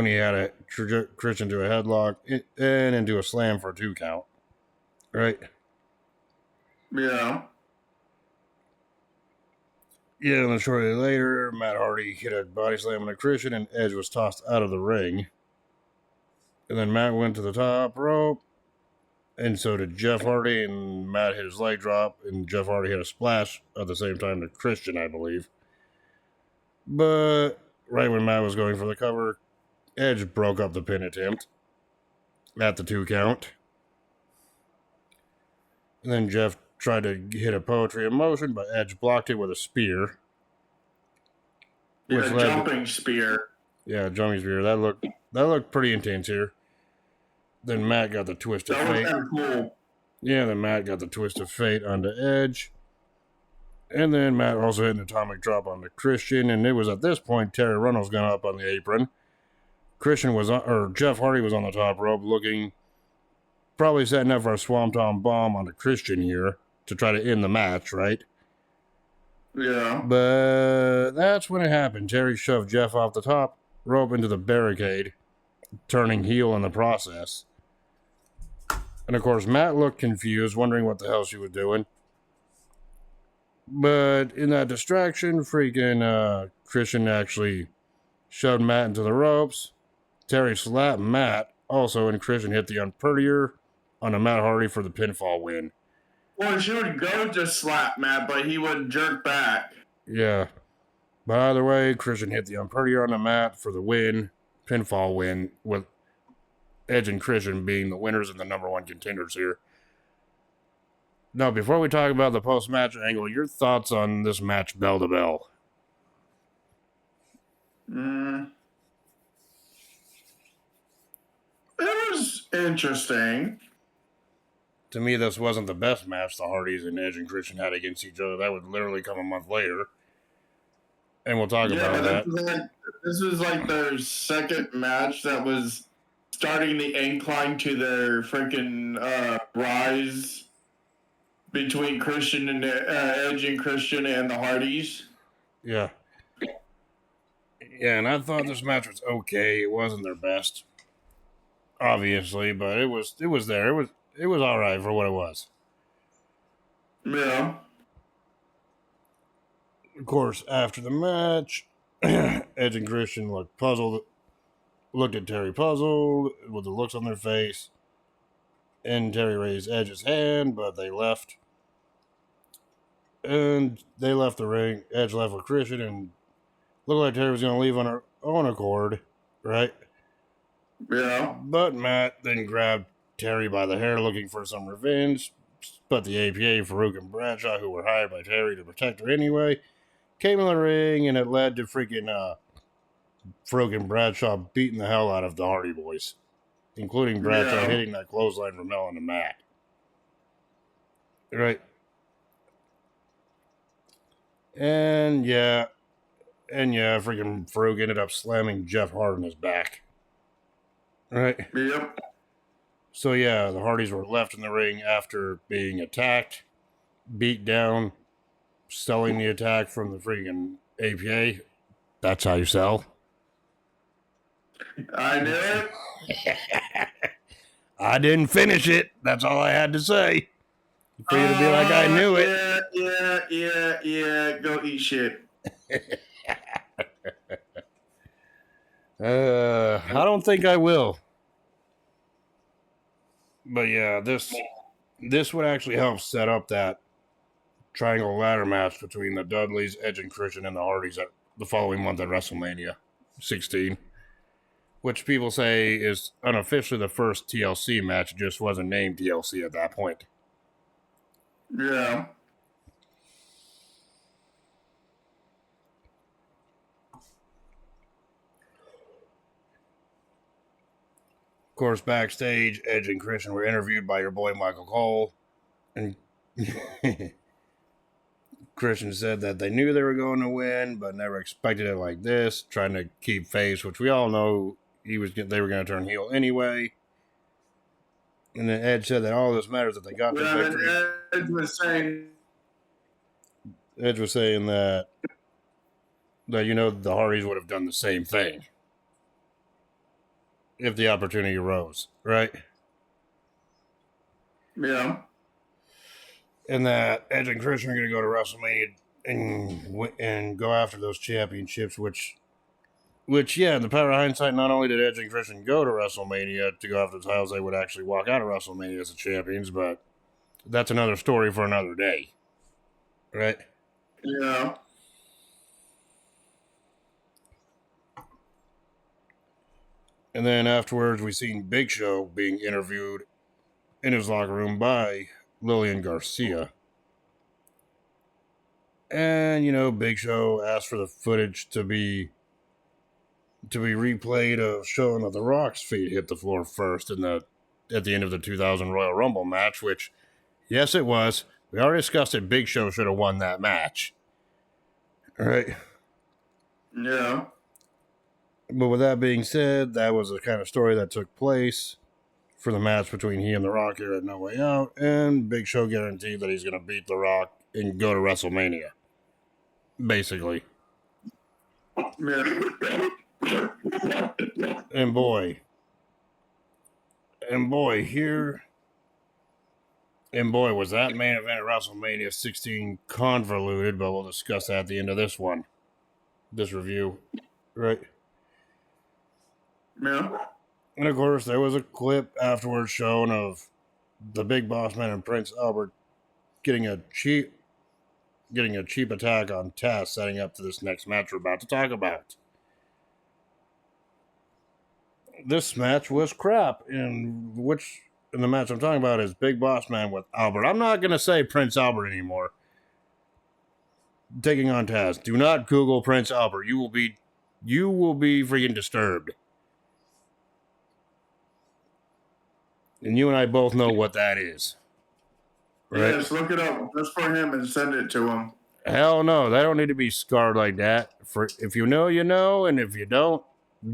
he had a Christian to a headlock and into a slam for a 2 count. Right? Yeah. Yeah, and then shortly later, Matt Hardy hit a body slam on a Christian, and Edge was tossed out of the ring. And then Matt went to the top rope, and so did Jeff Hardy, and Matt hit his leg drop, and Jeff Hardy hit a splash at the same time to Christian, I believe. But right when Matt was going for the cover, Edge broke up the pin attempt at the 2 count. And then Jeff tried to hit a poetry in motion, but Edge blocked it with a spear. Yeah, jumping spear. Yeah, jumping spear. That looked pretty intense here. Then Matt got the twist of fate. That was cool. Yeah, then Matt got the twist of fate onto Edge. And then Matt also hit an atomic drop onto Christian, and it was at this point Terry Runnels got up on the apron. Jeff Hardy was on the top rope looking, probably setting up for a Swanton bomb onto Christian here to try to end the match, right? Yeah. But that's when it happened. Terry shoved Jeff off the top rope into the barricade, turning heel in the process. And of course, Matt looked confused, wondering what the hell she was doing. But in that distraction, freaking Christian actually shoved Matt into the ropes. Terry slapped Matt also, and Christian hit the unprettier on a Matt Hardy for the pinfall win. Well, she would go to slap Matt, but he would jerk back. Yeah. But either way, Christian hit the unprettier on the mat for the pinfall win, with Edge and Christian being the winners and the number 1 contenders here. Now, before we talk about the post-match angle, your thoughts on this match bell to bell? It was interesting. To me, this wasn't the best match the Hardys and Edge and Christian had against each other. That would literally come a month later. And we'll talk about that. This was like their second match that was starting the incline to their freaking rise. between Christian and Edge and Christian and the Hardys. Yeah. Yeah, and I thought this match was okay. It wasn't their best, obviously, but it was there. It was all right for what it was. Yeah. Of course, after the match, Edge and Christian looked at Terry puzzled with the looks on their face, and Terry raised Edge's hand, but they left. And they left the ring. Edge left with Christian, and looked like Terry was going to leave on her own accord, right? Yeah. But Matt then grabbed Terry by the hair looking for some revenge, but the APA, Farouk and Bradshaw, who were hired by Terry to protect her anyway, came in the ring, and it led to freaking Farouk and Bradshaw beating the hell out of the Hardy Boys, including Bradshaw hitting that clothesline from Mel on the mat. Right? And yeah, freaking Farouk ended up slamming Jeff Hart in his back. Right? Yep. So yeah, the Hardys were left in the ring after being attacked, beat down, selling the attack from the freaking APA. That's how you sell. I knew it. I didn't finish it. That's all I had to say. For you to be like, I knew it. Yeah. Go eat shit. I don't think I will. But yeah, this would actually help set up that triangle ladder match between the Dudleys, Edge and Christian, and the Hardys at the following month at WrestleMania 16, which people say is unofficially the first TLC match. It just wasn't named TLC at that point. Yeah. Of course, backstage, Edge and Christian were interviewed by your boy Michael Cole, and Christian said that they knew they were going to win, but never expected it like this, trying to keep face, which we all know they were going to turn heel anyway. And then Edge said that all this matters that they got the victory. Edge was saying that the Hardys would have done the same thing if the opportunity arose, right? Yeah. And that Edge and Christian are going to go to WrestleMania and go after those championships, which yeah, in the power of hindsight, not only did Edge and Christian go to WrestleMania to go after the titles, they would actually walk out of WrestleMania as the champions, but that's another story for another day, right? Yeah. And then afterwards, we seen Big Show being interviewed in his locker room by Lillian Garcia. And, Big Show asked for the footage to be replayed of showing that The Rock's feet hit the floor first at the end of the 2000 Royal Rumble match, which, yes, it was. We already discussed it. Big Show should have won that match. All right? Yeah. But with that being said, that was the kind of story that took place for the match between he and The Rock here at No Way Out, and Big Show guaranteed that he's going to beat The Rock and go to WrestleMania. Basically. Yeah. And boy, was that main event at WrestleMania 16 convoluted, but we'll discuss that at the end of this review, right? Yeah. And of course, there was a clip afterwards shown of the Big Boss Man and Prince Albert getting a cheap attack on Taz, setting up to this next match we're about to talk about. This match was crap, and the match I'm talking about is Big Boss Man with Albert. I'm not going to say Prince Albert anymore. Taking on Taz. Do not Google Prince Albert. You will be freaking disturbed. And you and I both know what that is. Right? Yes, look it up just for him and send it to him. Hell no, they don't need to be scarred like that. If you know, you know, and if you don't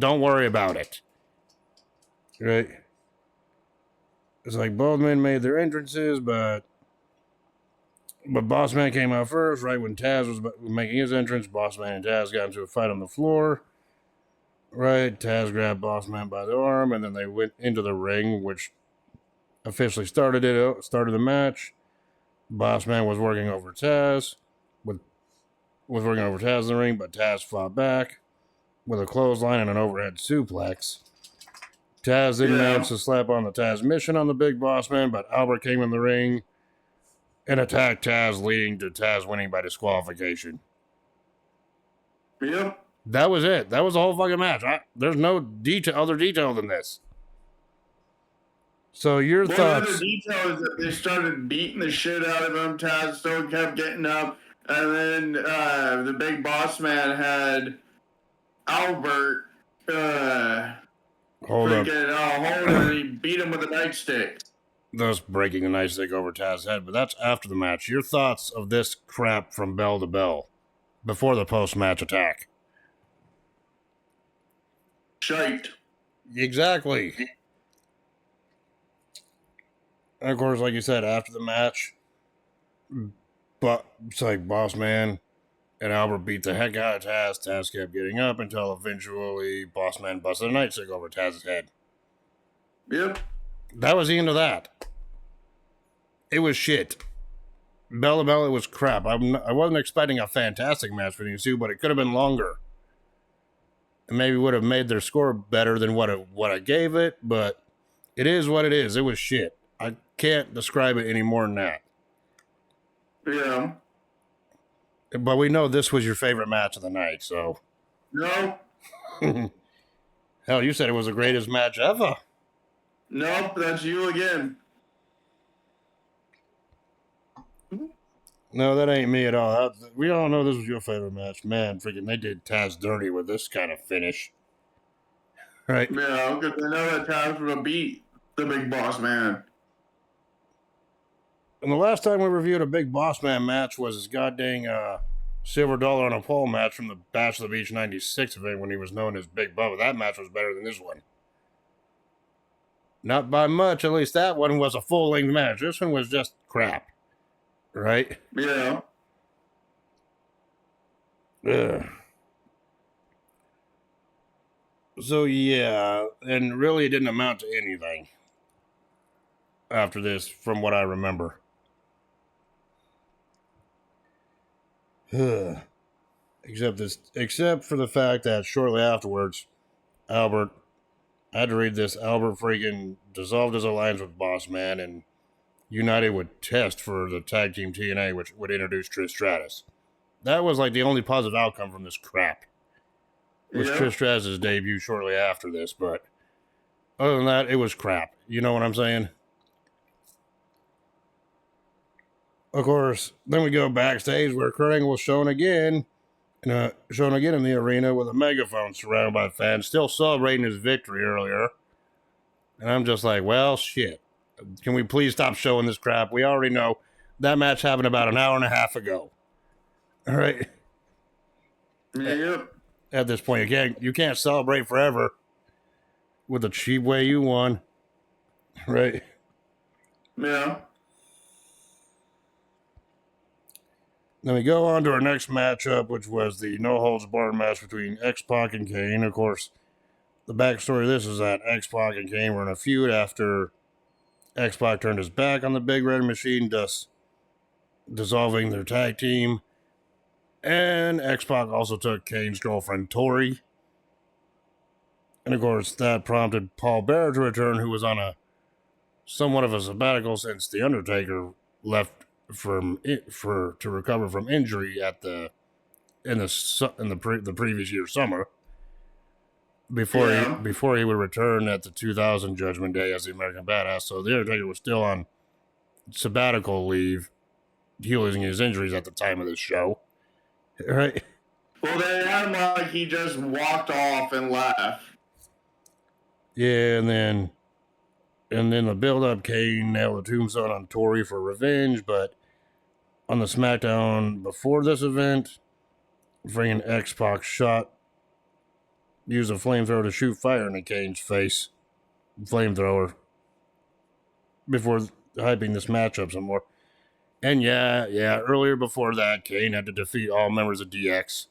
worry about it. Right? It's like both men made their entrances, but But Boss Man came out first, right when Taz was making his entrance. Boss Man and Taz got into a fight on the floor. Right, Taz grabbed Boss Man by the arm, and then they went into the ring, which officially started the match. Boss Man was working over Taz, was working over Taz in the ring, but Taz fought back with a clothesline and an overhead suplex. Taz then announced a slap on the Taz mission on the Big Boss Man, but Albert came in the ring and attacked Taz, leading to Taz winning by disqualification. Yep. That was it. That was the whole fucking match. There's no other detail than this. So your thoughts? One other detail is that they started beating the shit out of him. Taz still kept getting up, and then the Big Boss Man had Albert hold up. And he beat him with a nightstick. Thus breaking a nightstick over Taz's head, but that's after the match. Your thoughts of this crap from bell to bell before the post-match attack? Shite. Exactly. And of course, like you said, after the match, but it's like Boss Man and Albert beat the heck out of Taz. Taz kept getting up until eventually Boss Man busted a nightstick over Taz's head. Yep. That was the end of that. It was shit. Bell to bell, it was crap. I wasn't expecting a fantastic match between these two, but it could have been longer. And maybe would have made their score better than what I gave it, but it is what it is. It was shit. I can't describe it any more than that. Yeah. But we know this was your favorite match of the night, so. No. Hell, you said it was the greatest match ever. Nope, that's you again. No, that ain't me at all. We all know this was your favorite match. Man, freaking, they did Taz dirty with this kind of finish. Right? Yeah, because they know that Taz would have beat the Big Boss Man. And the last time we reviewed a Big Boss Man match was his goddamn silver dollar on a pole match from the Bash of the Beach 96 event when he was known as Big Bubba. That match was better than this one. Not by much, at least that one was a full-length match. This one was just crap. Right? Yeah. Ugh. So, yeah, and really it didn't amount to anything after this, from what I remember. Except for the fact that shortly afterwards, Albert freaking dissolved his alliance with Boss Man and united with Test for the tag team TNA, which would introduce Trish Stratus. That was like the only positive outcome from this crap. Was Trish Stratus' debut shortly after this, but other than that, it was crap. You know what I'm saying? Of course, then we go backstage where Kurt Angle was shown again in the arena with a megaphone surrounded by fans, still celebrating his victory earlier. And I'm just like, well, shit. Can we please stop showing this crap? We already know that match happened about an hour and a half ago. All right. Yep. At this point, you can't celebrate forever with the cheap way you won. Right. Yeah. Then we go on to our next matchup, which was the no-holds-barred match between X-Pac and Kane. Of course, the backstory of this is that X-Pac and Kane were in a feud after X-Pac turned his back on the Big Red Machine, thus dissolving their tag team. And X-Pac also took Kane's girlfriend, Tori. And of course, that prompted Paul Bearer to return, who was on somewhat of a sabbatical since The Undertaker left to recover from injury in the previous year's summer. Before he would return at the 2000 Judgment Day as the American Badass. So the Undertaker was still on sabbatical leave, healing his injuries at the time of this show. Right? Well, they had him like he just walked off and left. Yeah, and then the build-up, Kane nailed a tombstone on Tori for revenge, but on the SmackDown before this event, freaking X-Pac used a flamethrower to shoot fire into Kane's face. Flamethrower. Before hyping this matchup some more. And yeah, earlier before that, Kane had to defeat all members of DX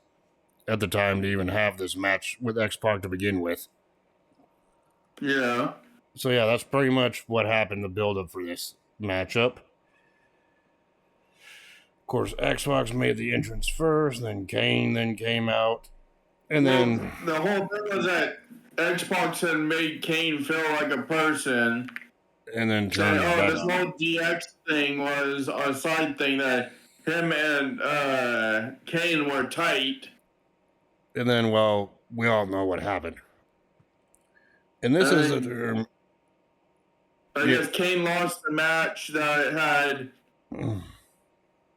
at the time to even have this match with X-Pac to begin with. Yeah. So yeah, that's pretty much what happened, the build-up for this matchup. Of course, X-Pac made the entrance first, then Kane then came out. And then the whole thing was that Xbox had made Kane feel like a person. And then turned this whole DX thing was a side thing that him and Kane were tight. And then, well, we all know what happened. And this is a term. I guess Kane lost the match that had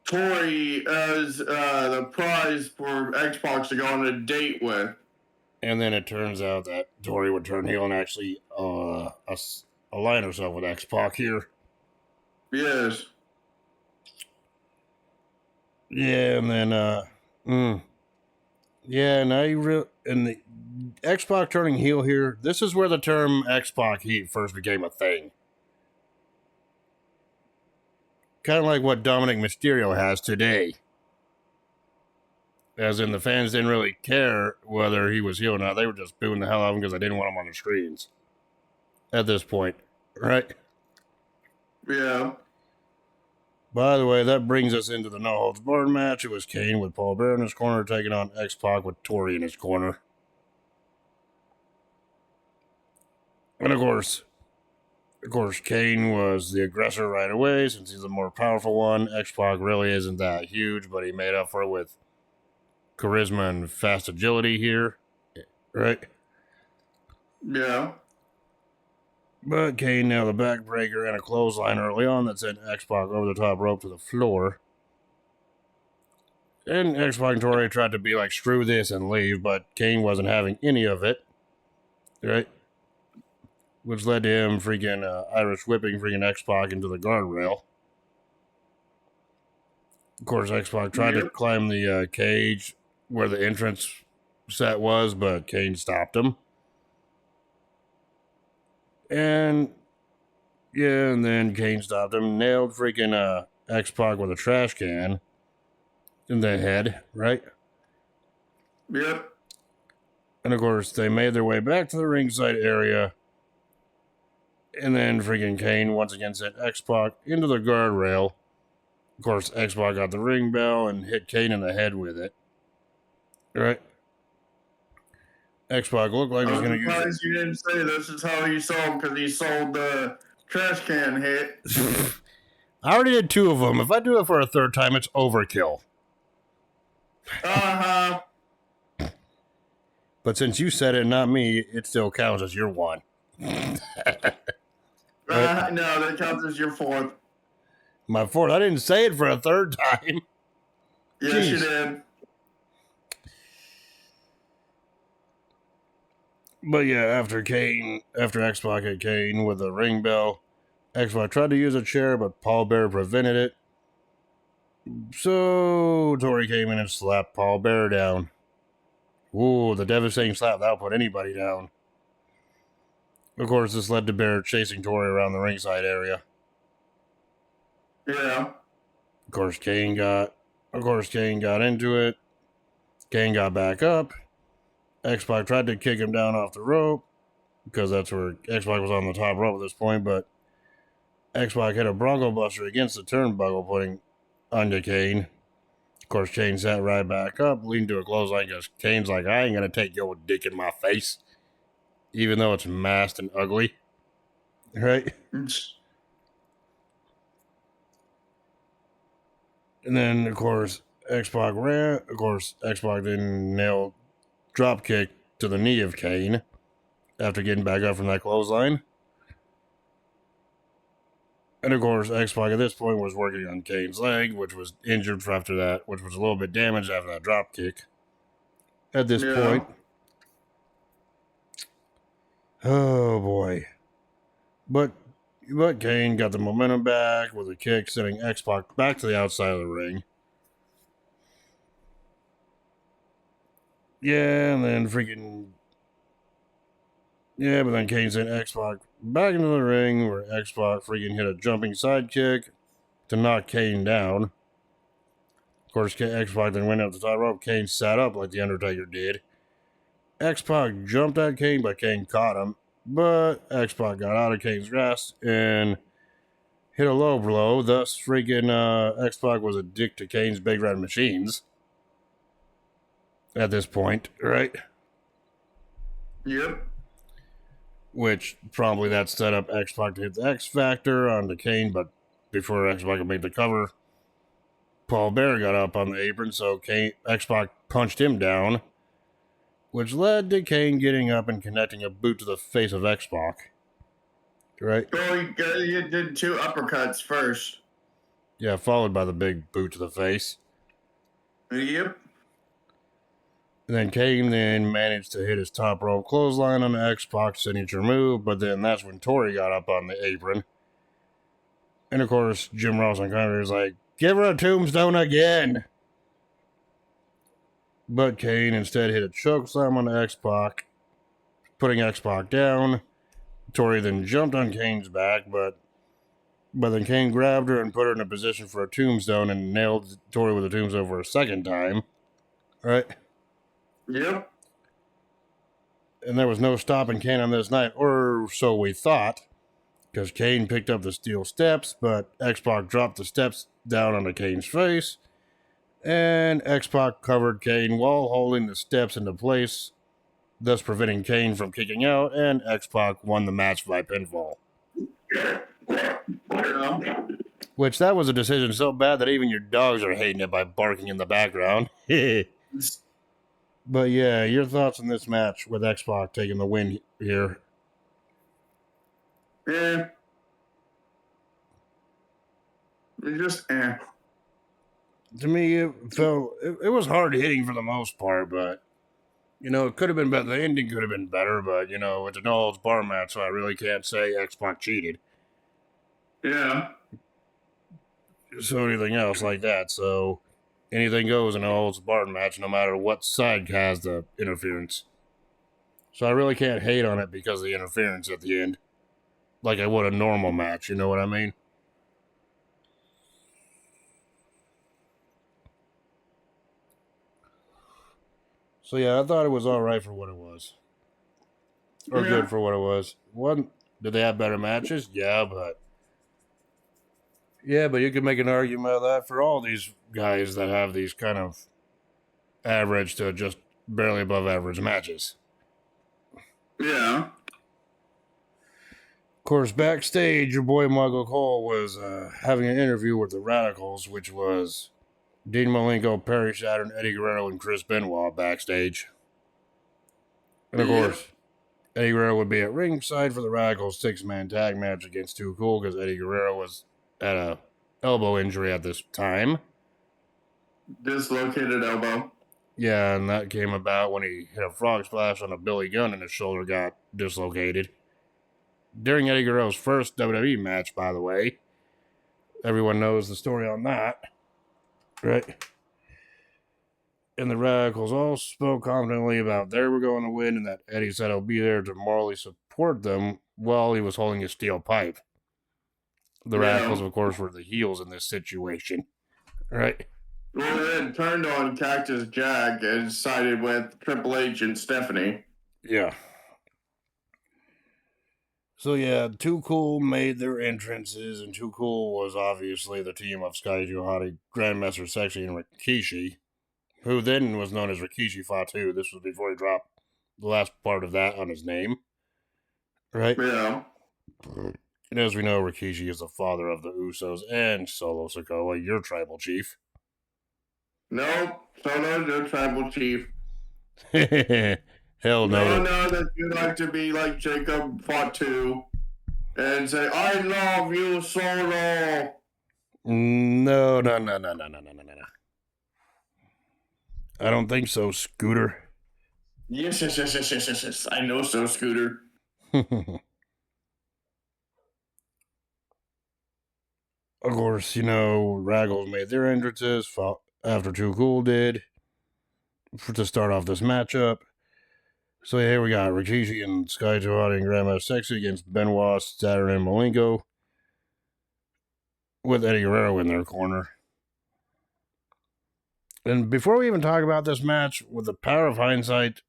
Tori as the prize for Xbox to go on a date with. And then it turns out that Tori would turn heel and actually align herself with X-Pac here. Yes. Yeah, and then, yeah, now and the X-Pac turning heel here, this is where the term X-Pac heat first became a thing. Kind of like what Dominic Mysterio has today. As in, the fans didn't really care whether he was heel or not. They were just booing the hell out of him because they didn't want him on the screens. At this point, right? Yeah. By the way, that brings us into the no holds barred match. It was Kane with Paul Bearer in his corner taking on X-Pac with Tori in his corner. And of course, Kane was the aggressor right away since he's the more powerful one. X-Pac really isn't that huge, but he made up for it with charisma and fast agility here, right? Yeah. But Kane nailed a backbreaker and a clothesline early on that sent X-Pac over the top rope to the floor. And X-Pac and Tori tried to be like, screw this and leave, but Kane wasn't having any of it, right? Which led to him freaking Irish whipping freaking X-Pac into the guardrail. Of course, X-Pac tried to climb the cage where the entrance set was, but Kane stopped him. And yeah, and then Kane stopped him, nailed freaking X-Pac with a trash can in the head, right? Yep. And of course, they made their way back to the ringside area. And then freaking Kane once again sent X-Pac into the guardrail. Of course, X-Pac got the ring bell and hit Kane in the head with it. Right? X-Pac looked like he was going to use it. I'm surprised you didn't say this is how he sold, because he sold the trash can hit. I already did 2 of them. If I do it for a 3rd time, it's overkill. Uh-huh. But since you said it, not me, it still counts as your 1. Right? No, that counts as your 4th. My 4th. I didn't say it for a 3rd time. Yes, Jeez. You did. But yeah, after X-Pac hit Kane with a ring bell, X-Pac tried to use a chair, but Paul Bearer prevented it. So Tori came in and slapped Paul Bearer down. Ooh, the devastating slap. That'll put anybody down. Of course, this led to Bearer chasing Tori around the ringside area. Yeah. Of course, Kane got into it. Kane got back up. X-Pac tried to kick him down off the rope because that's where X-Pac was on the top rope at this point, but X-Pac hit a Bronco Buster against the turnbuckle, putting under Kane. Of course, Kane sat right back up, leaned to a clothesline because Kane's like, I ain't going to take your dick in my face, even though it's masked and ugly. Right? And then, of course, X-Pac ran. Of course, X-Pac then nailed drop kick to the knee of Kane after getting back up from that clothesline. And of course, X-Pac at this point was working on Kane's leg, which was injured after that, which was a little bit damaged after that drop kick. At this point. Oh boy. But Kane got the momentum back with a kick, sending X-Pac back to the outside of the ring. Yeah, and then but then Kane sent X-Pac back into the ring where X-Pac freaking hit a jumping sidekick. to knock Kane down. Of course, X-Pac then went up the top rope. Kane sat up like The Undertaker did. X-Pac jumped at Kane, but Kane caught him. But X-Pac got out of Kane's grasp and hit a low blow. Thus, freaking X-Pac was a dick to Kane's Big Red Machines at this point, right? Yep. Which probably that set up X-Pac to hit the X Factor onto Kane, but before X-Pac could make the cover, Paul Bearer got up on the apron, so X-Pac punched him down, which led to Kane getting up and connecting a boot to the face of X-Pac. Right? Oh, he did 2 uppercuts first. Yeah, followed by the big boot to the face. Yep. And then Kane then managed to hit his top rope clothesline on the X-Pac signature move, but then that's when Tori got up on the apron. And of course, Jim Ross on commentary was like, "Give her a tombstone again." But Kane instead hit a chokeslam on the X-Pac, putting X-Pac down. Tori then jumped on Kane's back, but then Kane grabbed her and put her in a position for a tombstone and nailed Tori with a tombstone for a second time. Right? Yep. And there was no stopping Kane on this night, or so we thought, because Kane picked up the steel steps, but X-Pac dropped the steps down onto Kane's face, and X-Pac covered Kane while holding the steps into place, thus preventing Kane from kicking out, and X-Pac won the match by pinfall. Which, that was a decision so bad that even your dogs are hating it by barking in the background. But yeah, your thoughts on this match with X-Pac taking the win here? It's just To me, it was hard hitting for the most part, but it could have been better. The ending could have been better, but it's a no holds bar match, so I really can't say X-Pac cheated. Yeah. So anything else like that, so anything goes in a no holds bar match, no matter what side has the interference. So I really can't hate on it because of the interference at the end, like I would a normal match. You know what I mean? So yeah, I thought it was all right for what it was, or good for what it was. Did they have better matches? Yeah, but you could make an argument of that for all these guys that have these kind of average to just barely above average matches. Yeah. Of course, backstage, your boy Michael Cole was having an interview with the Radicals, which was Dean Malenko, Perry Saturn, Eddie Guerrero, and Chris Benoit backstage. And of course, Eddie Guerrero would be at ringside for the Radicals 6-man tag match against Too Cool, because Eddie Guerrero was at a elbow injury at this time. Dislocated elbow. Yeah, and that came about when he hit a frog splash on a Billy Gunn and his shoulder got dislocated. During Eddie Guerrero's first WWE match, by the way. Everyone knows the story on that. Right? And the Radicals all spoke confidently about they were going to win and that Eddie said he'll be there to morally support them while he was holding a steel pipe. The Radicals, of course, were the heels in this situation. Right? Well, then turned on Cactus Jack and sided with Triple H and Stephanie. Yeah. So yeah, Too Cool made their entrances, and Too Cool was obviously the team of Scotty 2 Hotty, Grandmaster Sexy, and Rikishi, who then was known as Rikishi Fatu. This was before he dropped the last part of that on his name. Right? Yeah. And as we know, Rikishi is the father of the Usos and Solo Sikoa, your tribal chief. Nope, Solo's your tribal chief. Hell no. No, that you like to be like Jacob Fatu and say, I love you, Solo. No. I don't think so, Scooter. Yes. I know so, Scooter. Of course, Raggles made their entrances after Too Cool did to start off this matchup. So here we got Rikishi and Sky Johati and Grandma Sexy against Benoit, Saturn, and Malenko. with Eddie Guerrero in their corner. And before we even talk about this match, with the power of hindsight,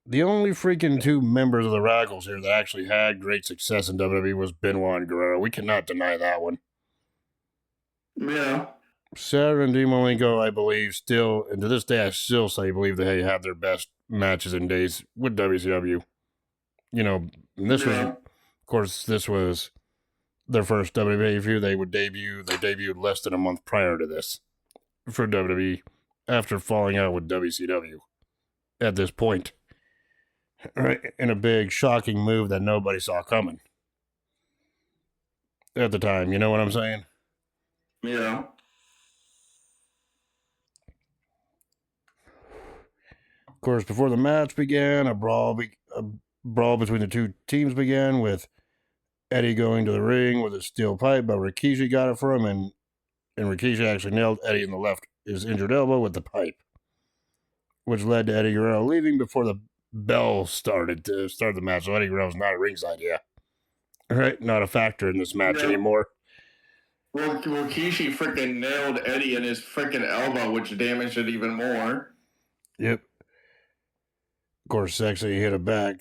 the only freaking two members of the Radicals here that actually had great success in WWE was Benoit and Guerrero. We cannot deny that one. Yeah. Saturn and Dean Malenko, I believe, still, and to this day, I still believe they have their best matches and days with WCW. You know, and this was, of course, this was their first WWE feud. They debuted less than a month prior to this for WWE after falling out with WCW at this point. Right, in a big, shocking move that nobody saw coming at the time. You know what I'm saying? Yeah. Of course, before the match began, a brawl between the two teams began with Eddie going to the ring with a steel pipe, but Rikishi got it for him, and Rikishi actually nailed Eddie in the left, his injured elbow, with the pipe, which led to Eddie Guerrero leaving before the bell started to start the match. So Eddie Guerrero's not at ringside, right? Not a factor in this match anymore. Well, Rikishi freaking nailed Eddie in his freaking elbow, which damaged it even more. Yep. Of course, Sexy hit a block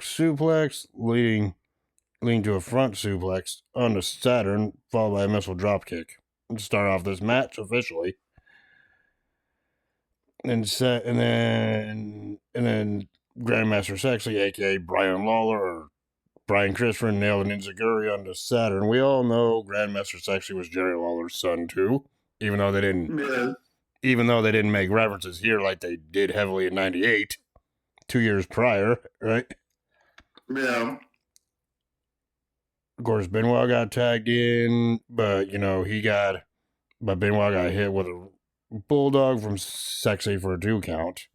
suplex, leading to a front suplex onto Saturn, followed by a missile dropkick to start off this match officially. And then Grandmaster Sexy, aka Brian Lawler or Brian Christopher, nailed an enziguri onto Saturn. We all know Grandmaster Sexy was Jerry Lawler's son too, even though they didn't. Yeah. Even though they didn't make references here like they did heavily in '98, 2 years prior, right? Yeah. Of course, Benoit got tagged in, but Benoit got hit with a bulldog from Sexy for a 2 count.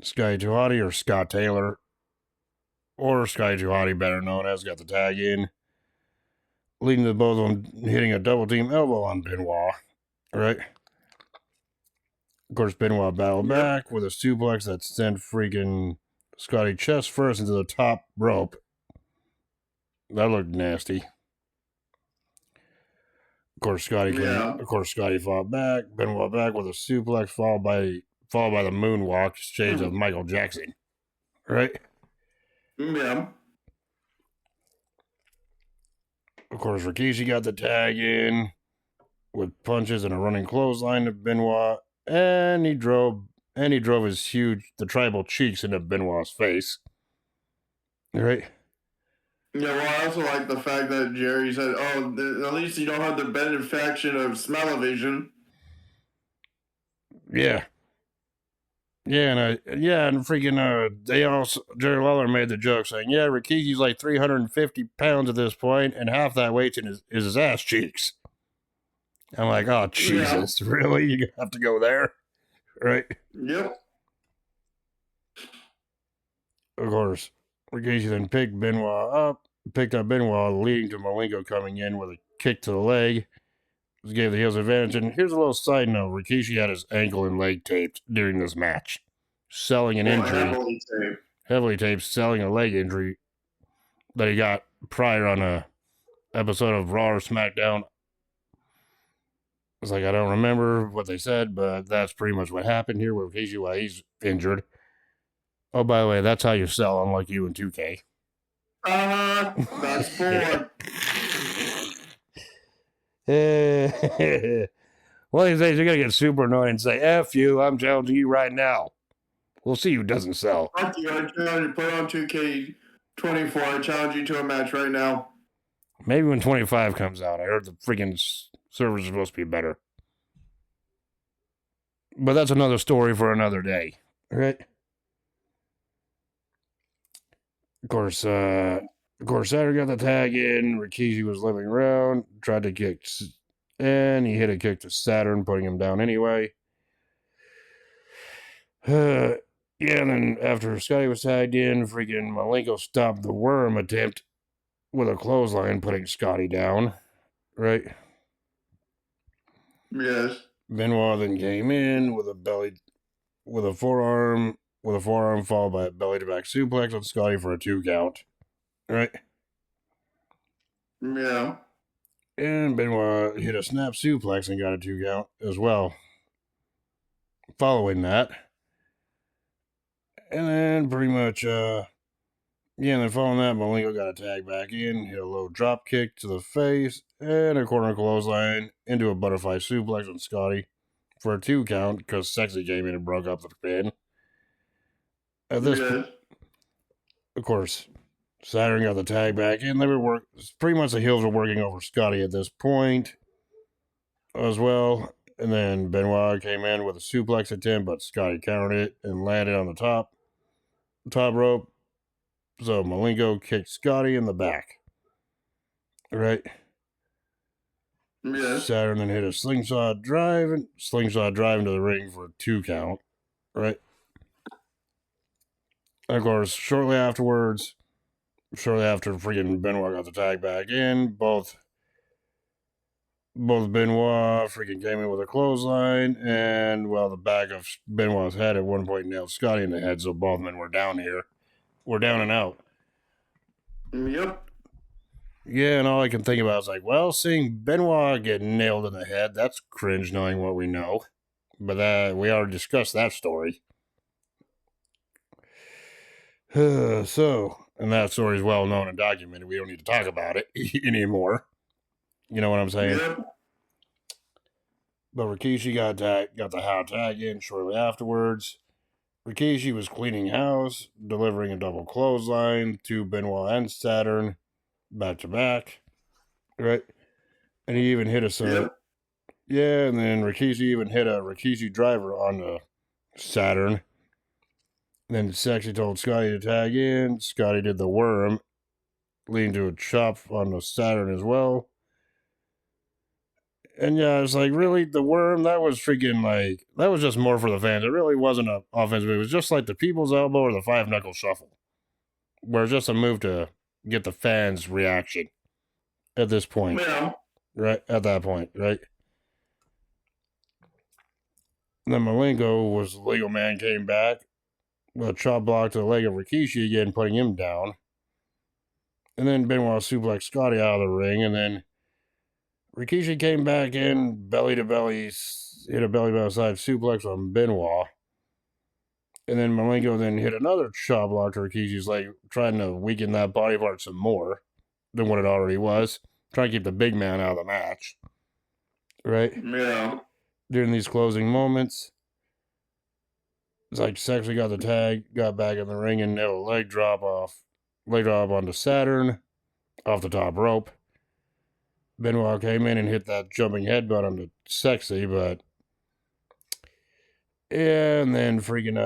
Scotty 2 Hotty, or Scott Taylor, or Scotty 2 Hotty, better known as, got the tag in, leading to both of them hitting a double team elbow on Benoit, right? Of course, Benoit battled back with a suplex that sent freaking Scotty chest first into the top rope. That looked nasty. Of course, Scotty fought back. Benoit back with a suplex, followed by the moonwalk, shades of Michael Jackson. Right? Yeah. Of course, Rikishi got the tag in with punches and a running clothesline to Benoit, and he drove the tribal cheeks into Benoit's face. Right? Yeah, well, I also like the fact that Jerry said, "Oh, at least you don't have the benefaction of smell-o-vision." Yeah. Yeah, and freaking they also, Jerry Lawler made the joke saying, "Yeah, Rikishi's like 350 pounds at this point, and half that weight's in his ass cheeks." I'm like, oh Jesus, really? You have to go there, right? Yep. Of course, Rikishi then picked up Benoit, leading to Malenko coming in with a kick to the leg. This gave the heels advantage. And here's a little side note: Rikishi had his ankle and leg taped during this match, selling an injury. Heavily taped, selling a leg injury that he got prior on a episode of Raw or SmackDown. It's like, I don't remember what they said, but that's pretty much what happened here with Rikishi while he's injured. Oh, by the way, that's how you sell, unlike you in 2K. That's 4. One of these days, you're going to get super annoyed and say, F you, I'm challenging you right now. We'll see who doesn't sell. Fuck you, I challenge you, put on 2K24, I challenge you to a match right now. Maybe when 25 comes out. I heard the freaking servers are supposed to be better. But that's another story for another day. Right? Of course, Saturn got the tag in. Rikishi was limping around, tried to kick, and he hit a kick to Saturn, putting him down anyway. And then after Scotty was tagged in, freaking Malenko stopped the worm attempt with a clothesline, putting Scotty down. Right? Yes. Benoit then came in with a forearm followed by a belly to back suplex on Scotty for a 2 count. Right? Yeah. And Benoit hit a snap suplex and got a 2 count as well. Following that. And then pretty much, and then following that, Malenko got a tag back in, hit a low drop kick to the face, and a corner clothesline into a butterfly suplex on Scotty for a 2 count because Sexy came in and broke up the pin. At this point, of course, Saturn got the tag back in. They were pretty much the heels were working over Scotty at this point as well. And then Benoit came in with a suplex attempt, but Scotty countered it and landed on the top rope. So Malenko kicked Scotty in the back. Right? Yeah. Saturn then hit a slingshot drive into the ring for a 2 count. Right? And of course, shortly after freaking Benoit got the tag back in, both Benoit freaking came in with a clothesline, and the back of Benoit's head at one point nailed Scotty in the head, so both men were down here. We're down and out. Yep. Yeah, and all I can think about is seeing Benoit get nailed in the head, that's cringe knowing what we know. But we already discussed that story. And that story is well known and documented. We don't need to talk about it anymore. You know what I'm saying? Yep. But Rikishi got the hot tag in shortly afterwards. Rikishi was cleaning house, delivering a double clothesline to Benoit and Saturn back to back. Right? And he even hit Yeah, and then Rikishi even hit a Rikishi driver on the Saturn. Then Sexy told Scotty to tag in. Scotty did the worm, leading to a chop on the Saturn as well. And yeah, it's really the worm, that was freaking that was just more for the fans. It really wasn't an offense move. It was just like the people's elbow or the 5-knuckle shuffle, where it's just a move to get the fans' reaction at this point. Yeah. Right? At that point, right? Then Malenko the legal man, came back with a chop block to the leg of Rikishi again, putting him down. And then Benoit suplexed Scotty out of the ring, and then Rikishi came back in, belly to belly, hit a belly button side suplex on Benoit. And then Malenko then hit another chop block to Rikishi's leg, trying to weaken that body part some more than what it already was. Trying to keep the big man out of the match. Right? Yeah. During these closing moments, it's Sexy got the tag, got back in the ring, and nailed a leg drop onto Saturn off the top rope. Benoit came in and hit that jumping headbutt onto Sexy, but and then freaking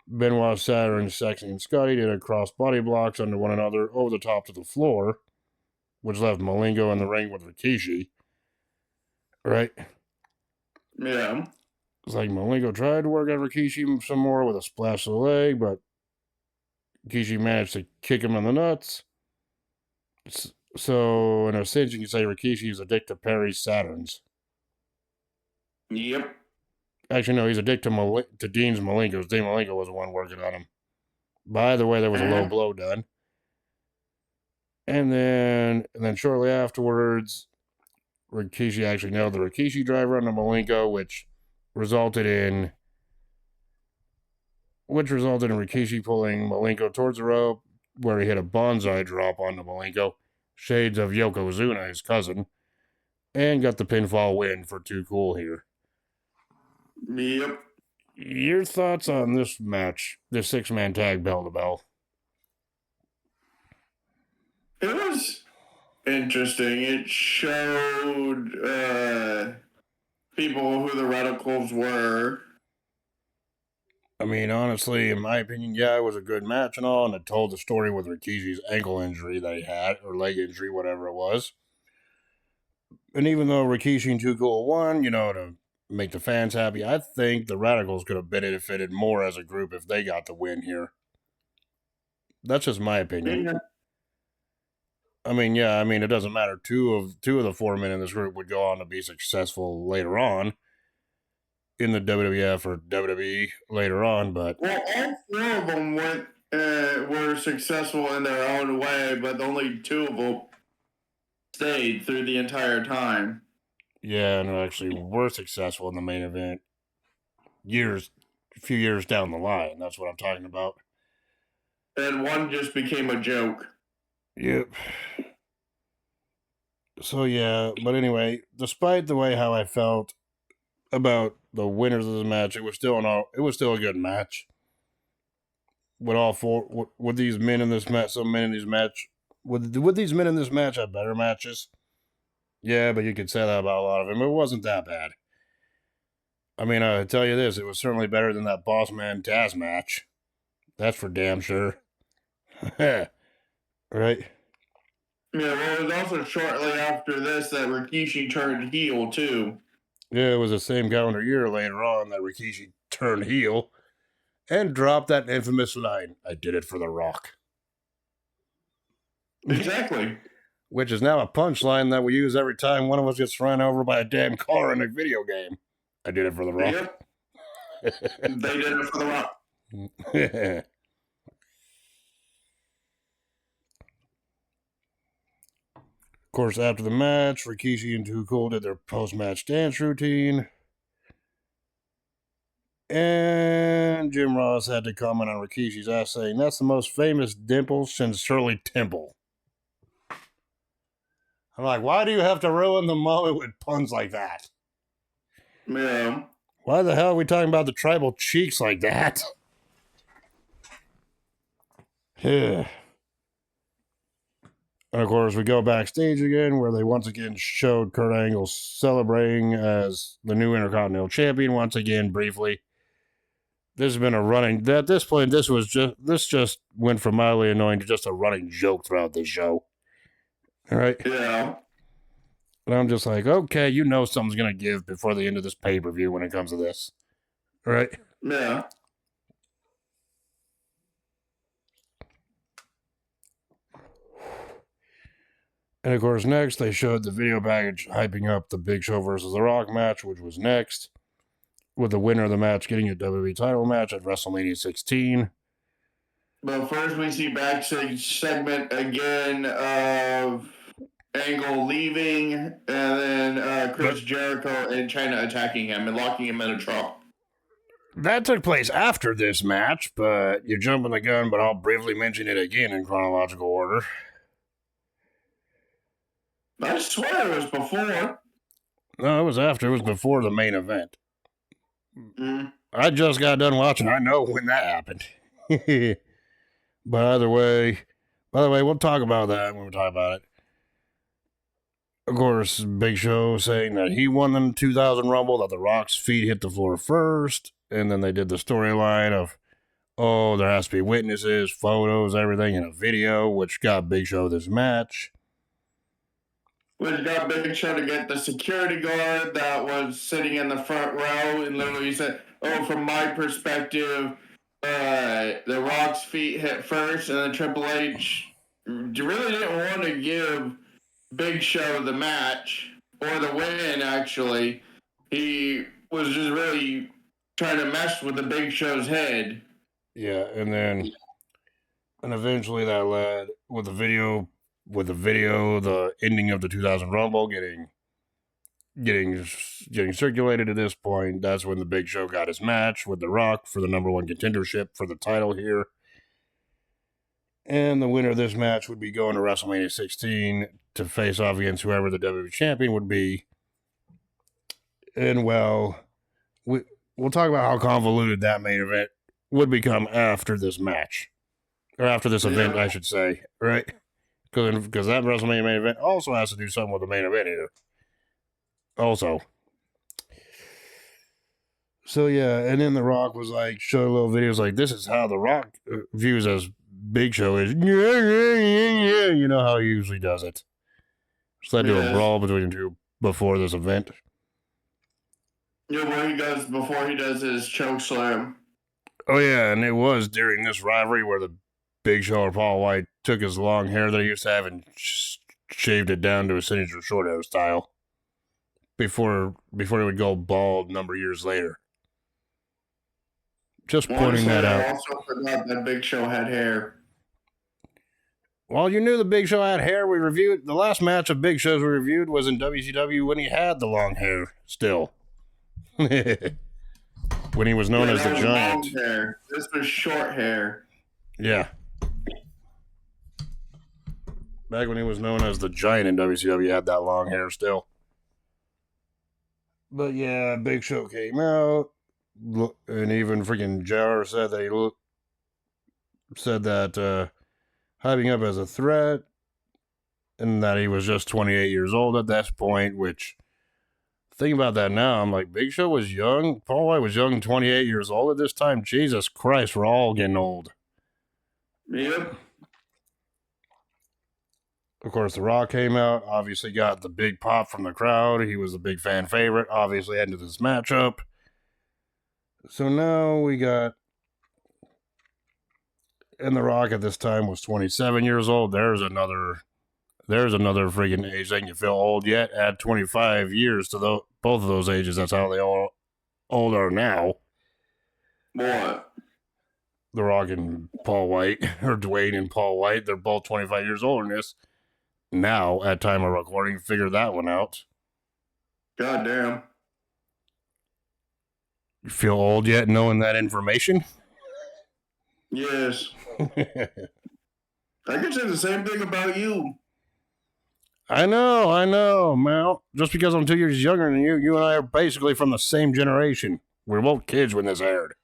Benoit, Saturn, Sexy, and Scotty did a cross body blocks under one another over the top to the floor, which left Malenko in the ring with Rikishi. Right? Yeah. It's Malenko tried to work on Rikishi some more with a splash of the leg, but Rikishi managed to kick him in the nuts. So, in a sense, you can say Rikishi is addicted to Perry's Saturns. Yep. Actually, no, he's addicted to Dean's Malenko's. Dean Malenko was the one working on him. By the way, there was a low blow done. And then shortly afterwards, Rikishi actually nailed the Rikishi driver onto Malenko, which resulted in Rikishi pulling Malenko towards the rope, where he hit a bonsai drop onto Malenko, shades of Yokozuna, his cousin, and got the pinfall win for Too Cool here. Yep. Your thoughts on this match, the 6-man tag bell to bell? It was interesting. It showed people who the Radicals were. I mean, honestly, in my opinion, yeah, it was a good match and all, and it told the story with Rikishi's ankle injury that he had, or leg injury, whatever it was. And even though Rikishi and Too Cool won, to make the fans happy, I think the Radicals could have benefited more as a group if they got the win here. That's just my opinion. Yeah. It doesn't matter. Two of the 4 men in this group would go on to be successful later on in the WWF or WWE later on, but all 4 of them were successful in their own way, but only 2 of them stayed through the entire time. Yeah, and actually were successful in the main event a few years down the line. That's what I'm talking about. And one just became a joke. Yep. So yeah, but anyway, despite the way how I felt about the winners of the match, it was still a good match. With all four, with these men in this match, some men in these match, with these men in this match have better matches. Yeah, but you could say that about a lot of them. It wasn't that bad. I mean, I tell you this, it was certainly better than that Boss Man Taz match. That's for damn sure. Right? Yeah, well, it was also shortly after this that Rikishi turned heel, too. Yeah, it was the same calendar year later on that Rikishi turned heel and dropped that infamous line, "I did it for The Rock." Exactly. Which is now a punchline that we use every time one of us gets run over by a damn car in a video game. I did it for The Rock. Yep. They did it for The Rock. Of course, after the match, Rikishi and Too Cool did their post-match dance routine. And Jim Ross had to comment on Rikishi's ass, saying, "That's the most famous dimple since Shirley Temple." I'm like, why do you have to ruin the moment with puns like that? Yeah. Why the hell are we talking about the tribal cheeks like that? Yeah. And of course, we go backstage again, where they once again showed Kurt Angle celebrating as the new Intercontinental Champion once again, briefly. This has been a running. At this point, this just went from mildly annoying to just a running joke throughout this show. All right. Yeah. And I'm just like, okay, you know something's gonna give before the end of this pay-per-view when it comes to this. All right. Yeah. And of course, next they showed the video package hyping up the Big Show versus The Rock match, which was next, with the winner of the match getting a WWE title match at WrestleMania 16. But first, we see backstage segment again of Angle leaving, and then Chris Jericho and China attacking him and locking him in a trap. That took place after this match, but you're jumping the gun, but I'll briefly mention it again in chronological order. I swear it was before. No, it was after. It was before the main event. Mm. I just got done watching. I know when that happened. But either way, by the way, we'll talk about that when we talk about it. Of course, Big Show saying that he won the 2000 Rumble, that The Rock's feet hit the floor first, and then they did the storyline of, oh, there has to be witnesses, photos, everything in a video, which got Big Show this match. Which got Big Show to get the security guard that was sitting in the front row and literally said, oh, from my perspective, the Rock's feet hit first, and then Triple H really didn't want to give Big Show the match, or the win, actually. He was just really trying to mess with the Big Show's head. Yeah, and eventually that led with the video, the ending of the 2000 Rumble getting circulated at this point. That's when the Big Show got his match with The Rock for the number one contendership for the title here. And the winner of this match would be going to WrestleMania 16 to face off against whoever the WWE champion would be. And well, we'll talk about how convoluted that main event would become after this match. Or after this event, I should say, right? Because that WrestleMania main event also has to do something with the main event here. Also. So yeah, and then The Rock was like, showed little videos like, this is how The Rock views as Big Show is. Yeah. You know how he usually does it. So led to a brawl between the two before this event. Yeah, before he does his choke slam. Oh yeah, and it was during this rivalry where the Big Show or Paul White took his long hair that he used to have and shaved it down to a signature short hair style. Before he would go bald a number of years later. Just pointing that out. I also forgot that Big Show had hair. Well, you knew the Big Show had hair. We reviewed the last match of Big Show's we reviewed was in WCW when he had the long hair still. When he was known as the Giant. Long hair. This was short hair. Yeah. Back when he was known as the Giant in WCW, he had that long hair still. But yeah, Big Show came out, and even freaking JR said that hyping up as a threat, and that he was just 28 years old at that point, which, thinking about that now, I'm like, Big Show was young. Paul White was young, 28 years old at this time. Jesus Christ, we're all getting old. Yep. Of course, The Rock came out, obviously got the big pop from the crowd. He was a big fan favorite, obviously heading to this matchup. So now we got, and The Rock at this time was 27 years old. There's another freaking age they can feel old yet. Add 25 years to both of those ages. That's how they all old are now. What? The Rock and Paul White, or Dwayne and Paul White, they're both 25 years old in this. Now, at time of recording, figure that one out. God damn. You feel old yet knowing that information? Yes. I could say the same thing about you. I know, Mal. Just because I'm 2 years younger than you, you and I are basically from the same generation. We were both kids when this aired.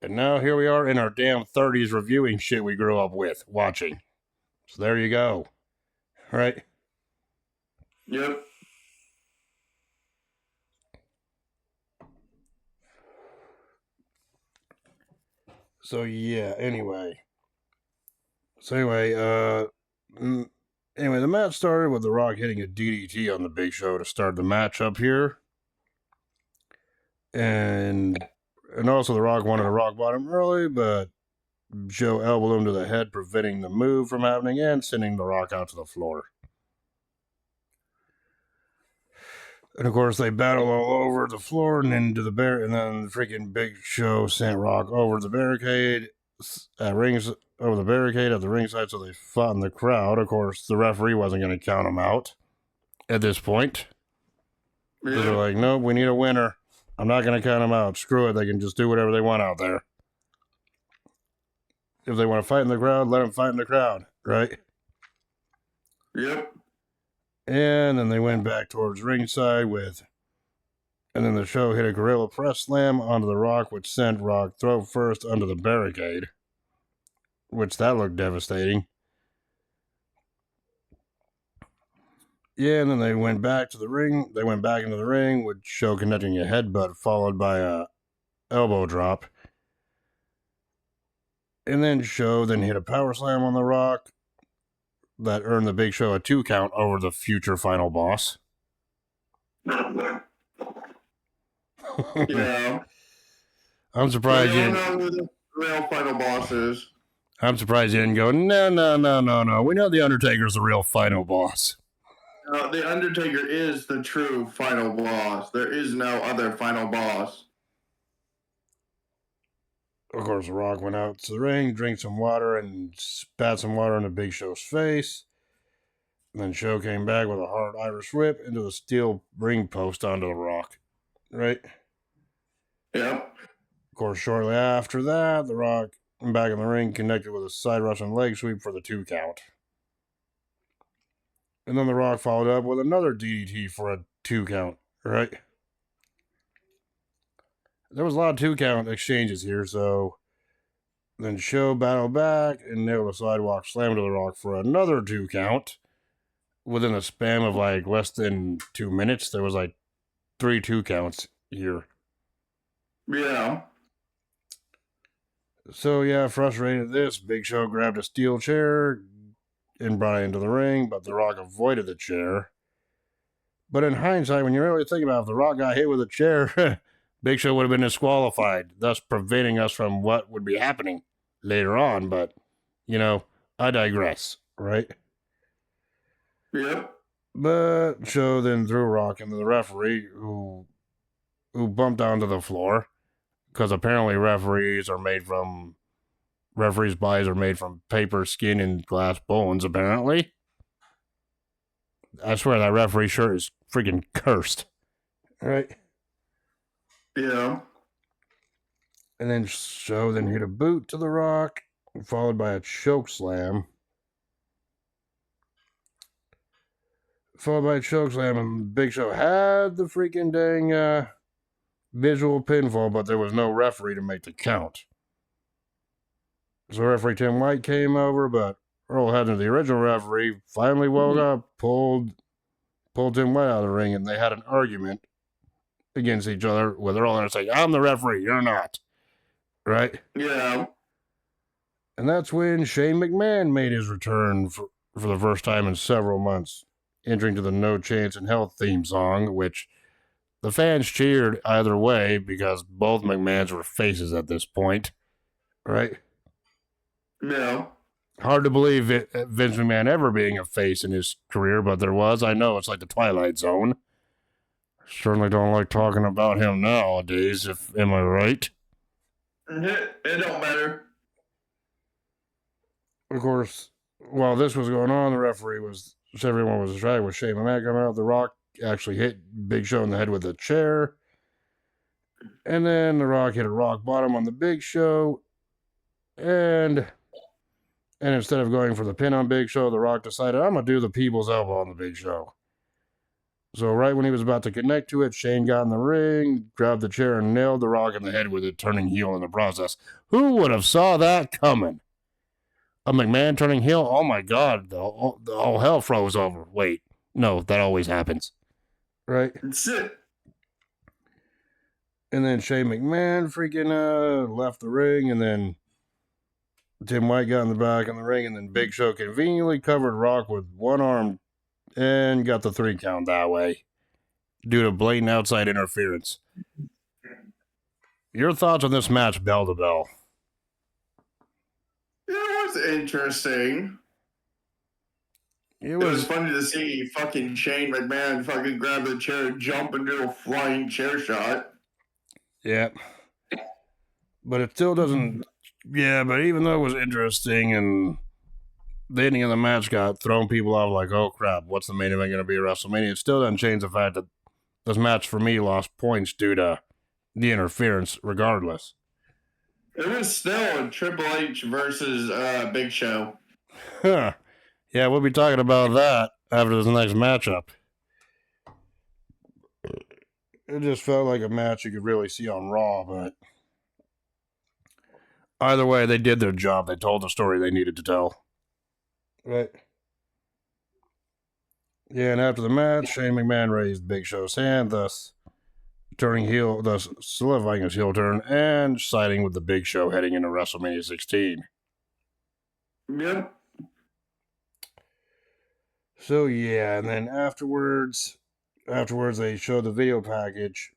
And now here we are in our damn 30s reviewing shit we grew up with, watching. So there you go. Right? Yep. So yeah, anyway, the match started with The Rock hitting a DDT on the Big Show to start the match up here. And also The Rock wanted to rock bottom early, but Joe elbowed him to the head, preventing the move from happening and sending The Rock out to the floor. And of course, they battled all over the floor and into the and then the freaking Big Show sent Rock over the barricade at the ringside, so they fought in the crowd. Of course, the referee wasn't going to count him out at this point. Yeah. They're like, nope, we need a winner. I'm not going to count him out. Screw it. They can just do whatever they want out there. If they want to fight in the crowd, let them fight in the crowd, right? Yep. And then they went back towards ringside and then the Show hit a gorilla press slam onto The Rock, which sent Rock throat first under the barricade, which that looked devastating. Yeah, and then they went back to the ring. They went back into the ring with Show connecting a headbutt followed by a elbow drop. And then Show hit a power slam on The Rock that earned the Big Show a 2 count over the future final boss. Yeah. I'm surprised you don't know who the real final boss is. I'm surprised you didn't go, no. We know The Undertaker's the real final boss. The Undertaker is the true final boss. There is no other final boss. Of course, The Rock went out to the ring, drank some water, and spat some water in the Big Show's face. And then Show came back with a hard Irish whip into the steel ring post onto The Rock. Right? Yep. Of course, shortly after that, The Rock, back in the ring, connected with a side Russian leg sweep for the 2 count. And then The Rock followed up with another DDT for a 2 count, right? There was a lot of 2 count exchanges here, so then Show battled back and nailed a sidewalk slam to The Rock for another 2 count. Within a span of less than 2 minutes, there was 3 2 counts here. Yeah. So yeah, frustrated at this, Big Show grabbed a steel chair and brought it into the ring, but The Rock avoided the chair. But in hindsight, when you really think about it, if The Rock got hit with a chair, Big Show would have been disqualified, thus preventing us from what would be happening later on. But, I digress, right? Yep. But Show then threw Rock into the referee, who bumped onto the floor, because apparently referees are made from Referees' bodies are made from paper, skin, and glass bones, apparently. I swear that referee shirt is freaking cursed. All right? Yeah. And then Show then hit a boot to The Rock, followed by a choke slam. And Big Show had the freaking dang visual pinfall, but there was no referee to make the count. So referee Tim White came over, but Earl Hebner, the original referee, finally woke up, pulled Tim White out of the ring, and they had an argument against each other with Earl Hebner saying, "I'm the referee, you're not." Right? Yeah. And that's when Shane McMahon made his return for the first time in several months, entering to the No Chance in Hell theme song, which the fans cheered either way because both McMahons were faces at this point. Right? Yeah. Hard to believe Vince McMahon ever being a face in his career, but there was. I know it's like the Twilight Zone. Certainly don't like talking about him nowadays, am I right? It don't matter. Of course, while this was going on, the referee everyone was distracted with Shane McMahon coming out. The Rock actually hit Big Show in the head with a chair. And then The Rock hit a rock bottom on the Big Show. And instead of going for the pin on Big Show, The Rock decided, I'm going to do the people's elbow on the Big Show. So right when he was about to connect to it, Shane got in the ring, grabbed the chair, and nailed The Rock in the head with it, turning heel in the process. Who would have saw that coming? A McMahon turning heel? Oh my God, the whole hell froze over. Wait, no, that always happens. Right? That's it. And then Shane McMahon freaking left the ring, and then Tim White got in the back of the ring, and then Big Show conveniently covered Rock with one arm and got the 3 count that way due to blatant outside interference. Your thoughts on this match, bell to bell? It was interesting. It was funny to see fucking Shane McMahon fucking grab the chair and jump and do a flying chair shot. Yeah. But it still doesn't... Yeah, but even though it was interesting and the ending of the match got thrown people off like, oh crap, what's the main event going to be at WrestleMania? It still doesn't change the fact that this match for me lost points due to the interference regardless. It was still a Triple H versus Big Show. Huh. Yeah, we'll be talking about that after this next matchup. It just felt like a match you could really see on Raw, but either way, they did their job. They told the story they needed to tell. Right. Yeah, and after the match, Shane McMahon raised Big Show's hand, thus solidifying his heel turn and siding with the Big Show heading into WrestleMania 16. Yep. So yeah, and then afterwards they showed the video package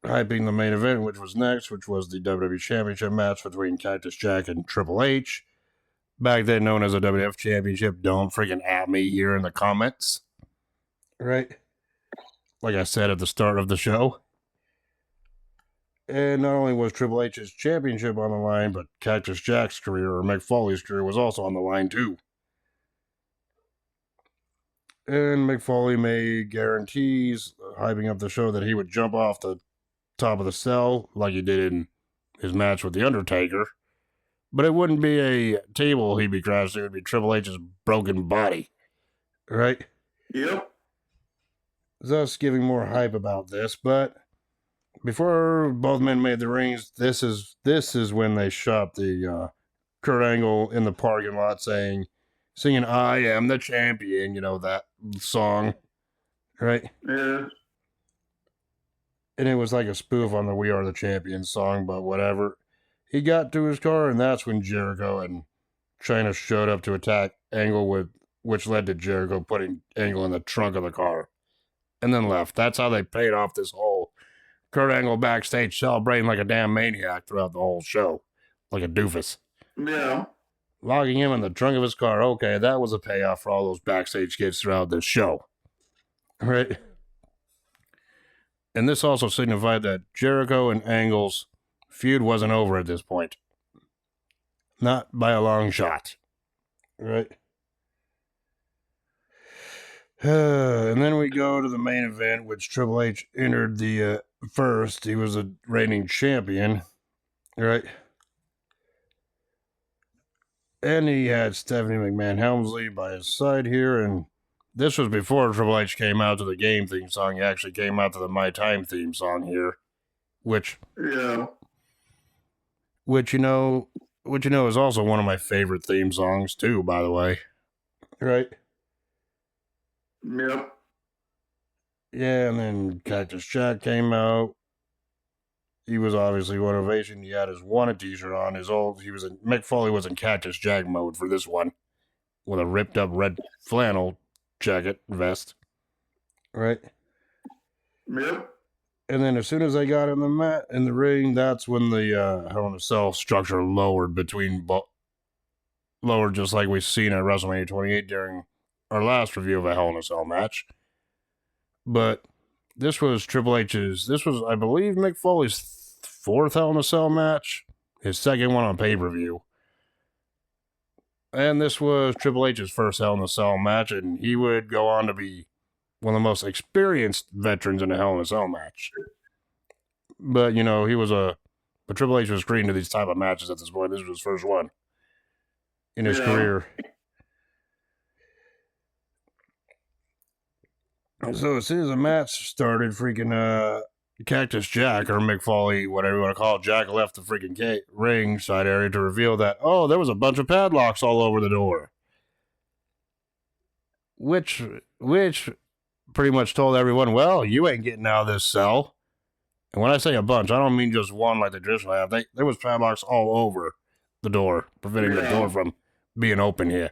hyping the main event, which was the WWE Championship match between Cactus Jack and Triple H. Back then known as a WWF Championship. Don't freaking at me here in the comments. Right? Like I said at the start of the show. And not only was Triple H's championship on the line, but Cactus Jack's career, or Mick Foley's career, was also on the line too. And Mick Foley made guarantees, hyping up the show that he would jump off the top of the cell like he did in his match with The Undertaker. But it wouldn't be a table he'd be crashing, it would be Triple H's broken body. Right? Yep. Thus giving more hype about this, but before both men made the rings, this is when they shot the Kurt Angle in the parking lot singing I Am the Champion, you know, that song. Right? Yeah. And it was like a spoof on the We Are the Champions song, but whatever. He got to his car, and that's when Jericho and Chyna showed up to attack Angle, which led to Jericho putting Angle in the trunk of the car and then left. That's how they paid off this whole Kurt Angle backstage celebrating like a damn maniac throughout the whole show, like a doofus. Yeah. Locking him in the trunk of his car. Okay, that was a payoff for all those backstage kids throughout this show. Right? And this also signified that Jericho and Angle's feud wasn't over at this point. Not by a long shot. Right? And then we go to the main event, which Triple H entered the first. He was a reigning champion. Right? And he had Stephanie McMahon Helmsley by his side here, and this was before Triple H came out to the game theme song. He actually came out to the My Time theme song here, which you know is also one of my favorite theme songs too, by the way. Right? Yep. Yeah, and then Cactus Jack came out. He was obviously one ovation. He had his wanted t-shirt on. Mick Foley was in Cactus Jack mode for this one, with a ripped up red flannel jacket vest. Right? Yep. And then as soon as they got in the ring, that's when the Hell in a Cell structure lowered just like we've seen at WrestleMania 28 during our last review of a Hell in a Cell match. But this was Triple H's. This was, I believe, Mick Foley's fourth Hell in a Cell match, his second one on pay-per-view. And this was Triple H's first Hell in a Cell match, and he would go on to be one of the most experienced veterans in a Hell in a Cell match. But, but Triple H was green to these type of matches at this point. This was his first one in his career. So as soon as the match started, freaking Cactus Jack, or Mick Foley, whatever you want to call it, Jack left the freaking ring side area to reveal that, there was a bunch of padlocks all over the door. Which pretty much told everyone, well, you ain't getting out of this cell. And when I say a bunch, I don't mean just one like they traditionally have. There was padlocks all over the door, preventing the door from being open here.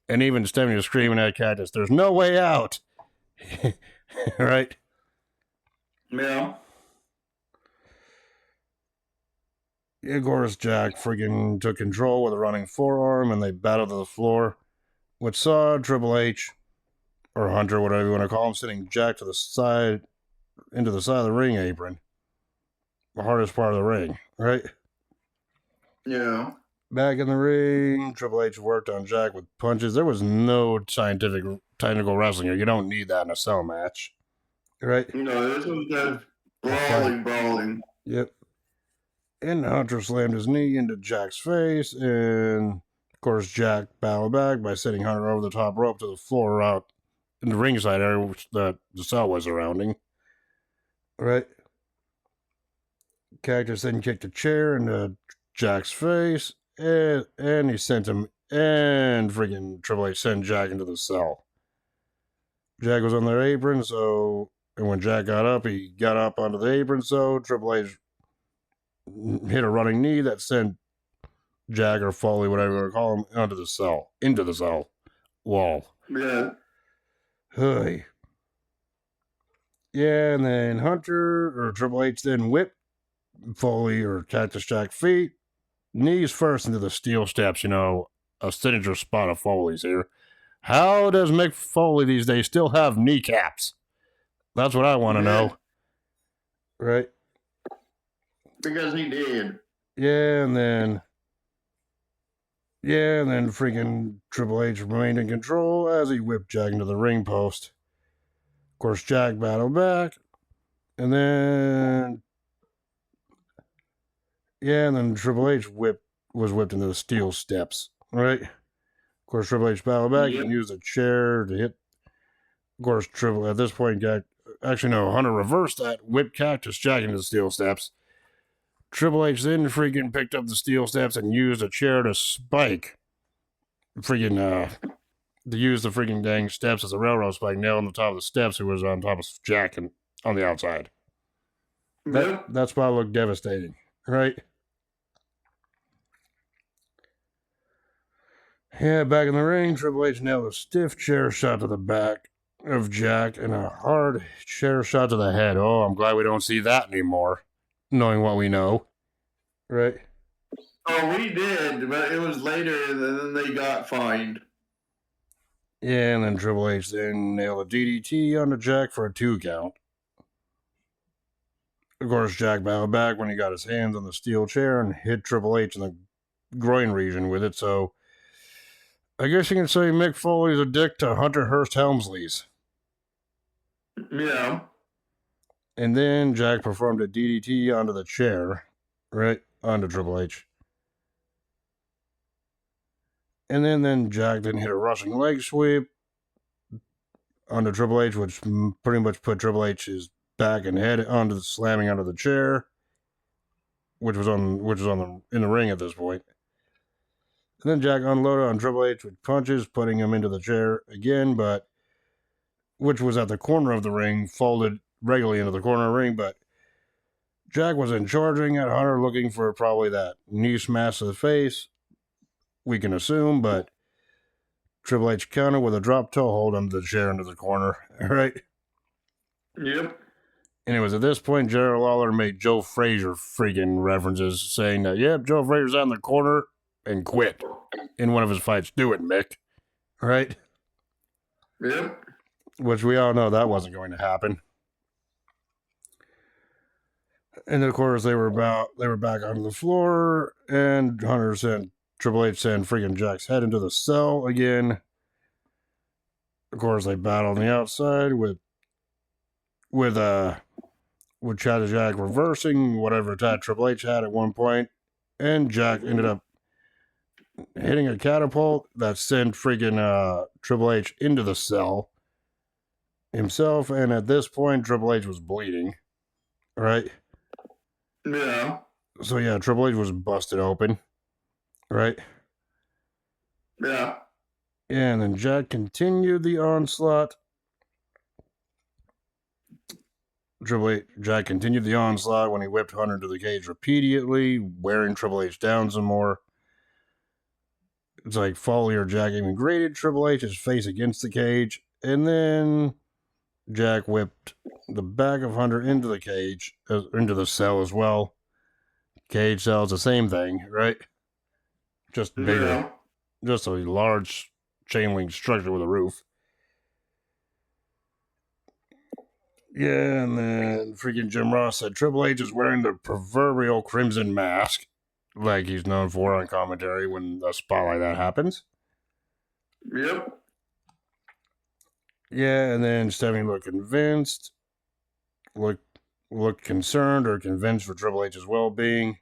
And even Stephanie was screaming at Cactus, there's no way out. Right? Yeah. Of course, Jack freaking took control with a running forearm, and they battled to the floor, which saw Triple H, or Hunter, whatever you want to call him, sitting Jack into the side of the ring apron. The hardest part of the ring, right? Yeah. Back in the ring, Triple H worked on Jack with punches. There was no technical wrestling here. You don't need that in a cell match, right? No, this was just brawling. Yep. And Hunter slammed his knee into Jack's face, and of course Jack battled back by sending Hunter over the top rope to the floor out in the ringside area, which the cell was surrounding. Right? Cactus then kicked a chair into Jack's face, and he sent him, and freaking Triple H sent Jack into the cell. Jack was on their apron, and when Jack got up, he got up onto the apron, so Triple H hit a running knee that sent Jack or Foley, whatever you want to call him, into the cell wall. Yeah. Hey. Yeah, and then Hunter or Triple H then whipped Foley or Cactus Jack feet, knees first into the steel steps, a signature spot of Foley's here. How does Mick Foley these days still have kneecaps? That's what I want to know. Right? Because he did. Yeah, and then freaking Triple H remained in control as he whipped Jack into the ring post. Of course, Jack battled back, and then Triple H was whipped into the steel steps, right? Of course, Triple H battled back and used a chair to hit. Of course, at this point, Hunter reversed that, whipped Cactus Jack into the steel steps. Triple H then freaking picked up the steel steps and used a chair to spike. To use the freaking dang steps as a railroad spike, nailed on the top of the steps, who was on top of Jack and on the outside. That spot looked devastating, right? Yeah, back in the ring, Triple H nailed a stiff chair shot to the back of Jack and a hard chair shot to the head. Oh, I'm glad we don't see that anymore, knowing what we know. Right? Oh, we did, but it was later, and then they got fined. Yeah, and then Triple H then nailed a DDT onto Jack for a 2 count. Of course, Jack bowed back when he got his hands on the steel chair and hit Triple H in the groin region with it, so I guess you can say Mick Foley's a dick to Hunter Hearst Helmsley's. Yeah. And then Jack performed a DDT onto the chair, right? Onto Triple H. And then Jack then hit a rushing leg sweep onto Triple H, which pretty much put Triple H's back and head onto the slamming onto the chair, which was in the ring at this point. And then Jack unloaded on Triple H with punches, putting him into the chair again, but which was at the corner of the ring, folded regularly into the corner of the ring, but Jack wasn't charging at Hunter, looking for probably that knee smash to the face, we can assume, but Triple H countered with a drop toe hold under the chair into the corner, right? Yep. And it was at this point Jerry Lawler made Joe Frazier freaking references, saying that, yep, Joe Frazier's out in the corner and quit in one of his fights. Do it, Mick. Right? Yep. Which we all know that wasn't going to happen. And of course they were back on the floor, and Hunter sent Triple H sent freaking Jack's head into the cell again. Of course they battled on the outside with Chad and Jack reversing whatever attack Triple H had at one point, and Jack ended up hitting a catapult that sent freaking Triple H into the cell himself, and at this point Triple H was bleeding, right? Yeah. So yeah, Triple H was busted open, right? Yeah. And then Jack continued the onslaught. Jack continued the onslaught when he whipped Hunter into the cage repeatedly, wearing Triple H down some more. It's like Foley or Jack even grated Triple H's face against the cage, and then Jack whipped the back of Hunter into the cage, into the cell as well. Cage cell's the same thing, right? Just bigger. Yeah. Just a large chain link structure with a roof. Yeah, and then freaking Jim Ross said Triple H is wearing the proverbial crimson mask, like he's known for on commentary when a spot like that happens. Yep. Yeah, and then Stephanie looked convinced, looked concerned or convinced for Triple H's well-being.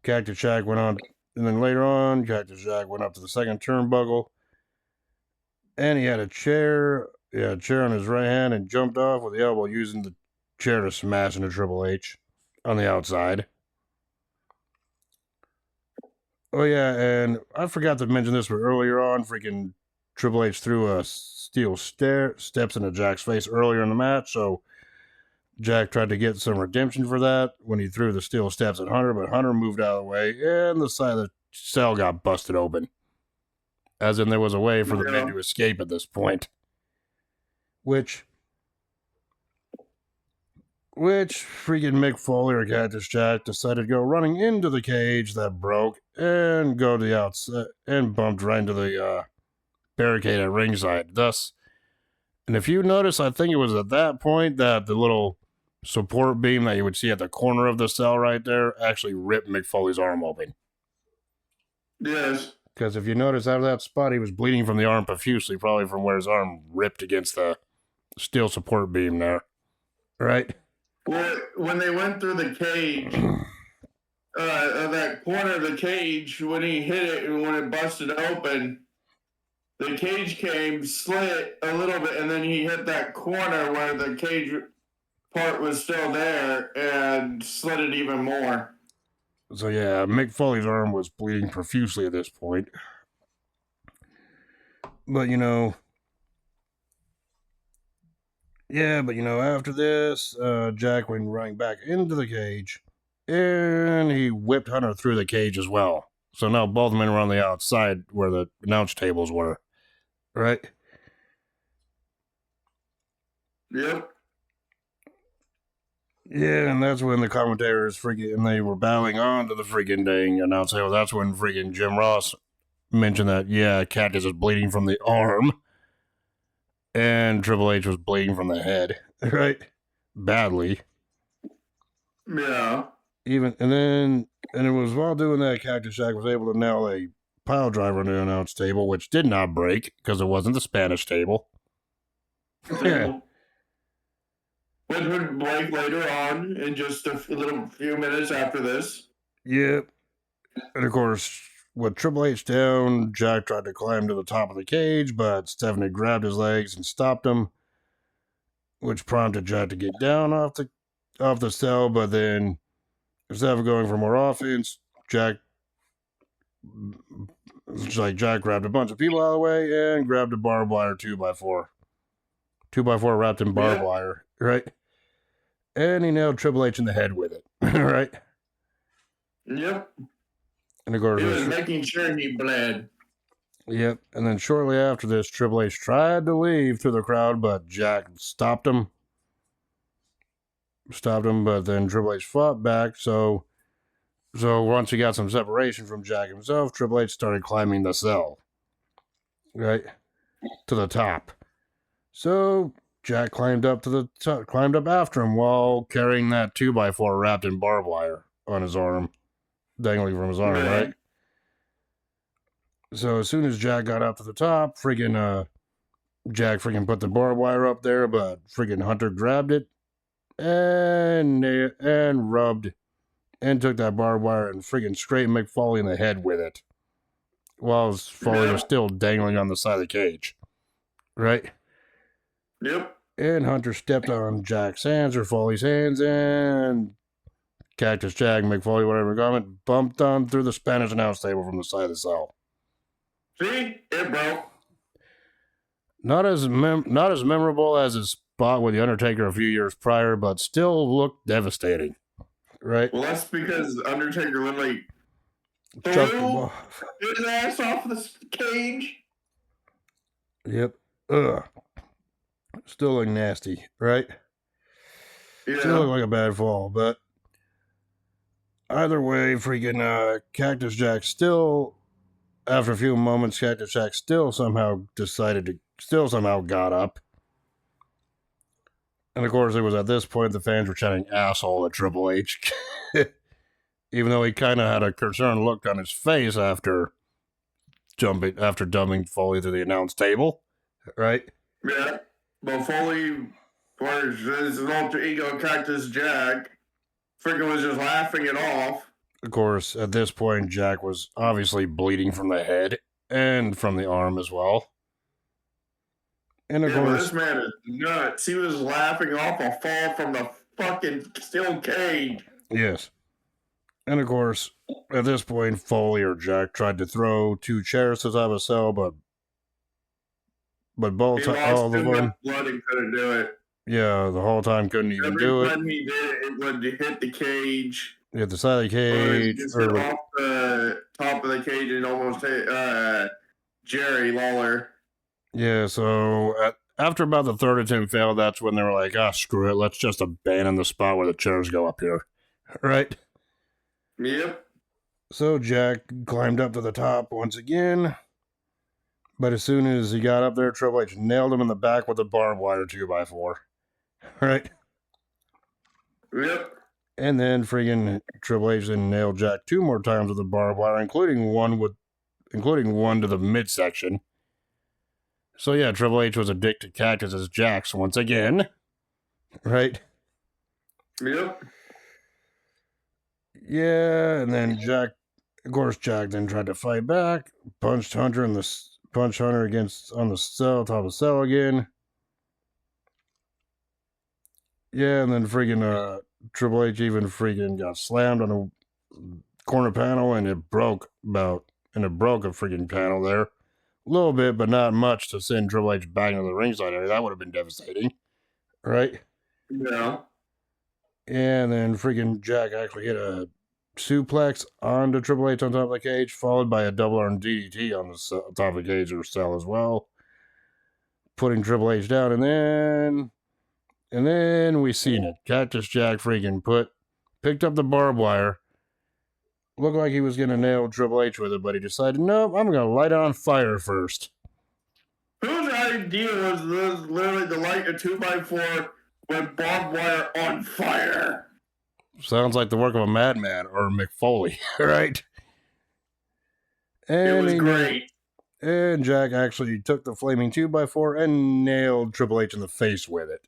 Cactus Jack went on, and then later on, Cactus Jack went up to the second turnbuckle, and he had a chair on his right hand and jumped off with the elbow, using the chair to smash into Triple H on the outside. Oh yeah, and I forgot to mention this, but earlier on, freaking Triple H threw a steel steps into Jack's face earlier in the match, so Jack tried to get some redemption for that when he threw the steel steps at Hunter, but Hunter moved out of the way, and the side of the cell got busted open. As in, there was a way for the men to escape at this point. Which freaking Mick Foley or Cactus Jack decided to go running into the cage that broke and go to the outside and bumped right into the barricade at ringside. Thus, and if you notice, I think it was at that point that the little support beam that you would see at the corner of the cell right there actually ripped Mick Foley's arm open. Yes. Because if you notice, out of that spot, he was bleeding from the arm profusely, probably from where his arm ripped against the steel support beam there. Right? Well, when they went through the cage, that corner of the cage, when he hit it and when it busted open, the cage came, slit a little bit, and then he hit that corner where the cage part was still there and slit it even more. So yeah, Mick Foley's arm was bleeding profusely at this point. But after this, Jack went running back into the cage, and he whipped Hunter through the cage as well. So now both men were on the outside where the announce tables were. Right? Yep. Yeah, and that's when the commentators and they were bowing on to the freaking dang announce table. That's when freaking Jim Ross mentioned that, yeah, Cactus is bleeding from the arm, and Triple H was bleeding from the head, right? Badly. Yeah. And then And it was while doing that, Cactus Jack was able to nail a pile driver on the announce table, which did not break because it wasn't the Spanish table. Which would break later on in just a few minutes after this. Yep. And of course, with Triple H down, Jack tried to climb to the top of the cage, but Stephanie grabbed his legs and stopped him, which prompted Jack to get down off the cell. But then, instead of going for more offense, Jack grabbed a bunch of people out of the way and grabbed a barbed wire 2x4. 2x4 wrapped in barbed wire, right? And he nailed Triple H in the head with it, right? Yep. And of course, he was making sure he bled. Yep. And then shortly after this, Triple H tried to leave through the crowd, but Jack stopped him. But then Triple H fought back. So once he got some separation from Jack himself, Triple H started climbing the cell, right, to the top. So Jack climbed up after him while carrying that 2x4 wrapped in barbed wire on his arm, dangling from his arm, right? So as soon as Jack got up to the top, Jack put the barbed wire up there, but Hunter grabbed it and rubbed and took that barbed wire and straight Mick Foley in the head with it, while Foley was still dangling on the side of the cage, right? Yep. And Hunter stepped on Jack's hands or Foley's hands, and Cactus Jack, Mick Foley, whatever comment, bumped on through the Spanish announce table from the side of the cell. See, it broke. Not as memorable as his spot with the Undertaker a few years prior, but still looked devastating, right? Well, that's because Undertaker literally threw his ass off the cage. Yep. Ugh. Still look nasty, right? Yeah. Still look like a bad fall, but either way, Cactus Jack still, after a few moments, Cactus Jack still somehow got up. And of course, it was at this point the fans were chanting asshole at Triple H. Even though he kind of had a concerned look on his face after dumping Foley to the announce table, right? Yeah. But Foley, for his alter ego Cactus Jack, was just laughing it off. Of course, at this point, Jack was obviously bleeding from the head and from the arm as well. And of course, this man is nuts. He was laughing off a fall from the fucking steel cage. Yes. And of course, at this point, Foley or Jack tried to throw 2 chairs to the top of a cell, but both all of them, blood and couldn't do it. Yeah, the whole time couldn't even do it. Every time he did it would hit the cage. Hit the side of the cage. Or off the top of the cage and almost hit Jerry Lawler. Yeah, so after about the third attempt failed, that's when they were like, screw it, let's just abandon the spot where the chairs go up here. Right? Yep. So Jack climbed up to the top once again. But as soon as he got up there, Triple H nailed him in the back with a barbed wire 2x4. Right? Yep. And then Triple H then nailed Jack 2 more times with a barbed wire, including one to the midsection. So yeah, Triple H was a dick to Cactus Jack's once again. Right? Yep. Yeah, and then Jack then tried to fight back, punched Hunter on the top of the cell again. Yeah, and then Triple H even got slammed on a corner panel, and it broke a panel there. A little bit, but not much to send Triple H back into the ringside area. That would have been devastating. Right? Yeah. And then Jack actually hit a suplex onto Triple H on top of the cage, followed by a double arm DDT on the top of the cage or cell as well, putting Triple H down. And then we seen it. Cactus Jack picked up the barbed wire. Looked like he was going to nail Triple H with it, but he decided, nope, I'm going to light it on fire first. Whose idea was this literally to light a 2x4 with barbed wire on fire? Sounds like the work of a madman or Mick Foley, right? And it was great. And Jack actually took the flaming 2x4 and nailed Triple H in the face with it.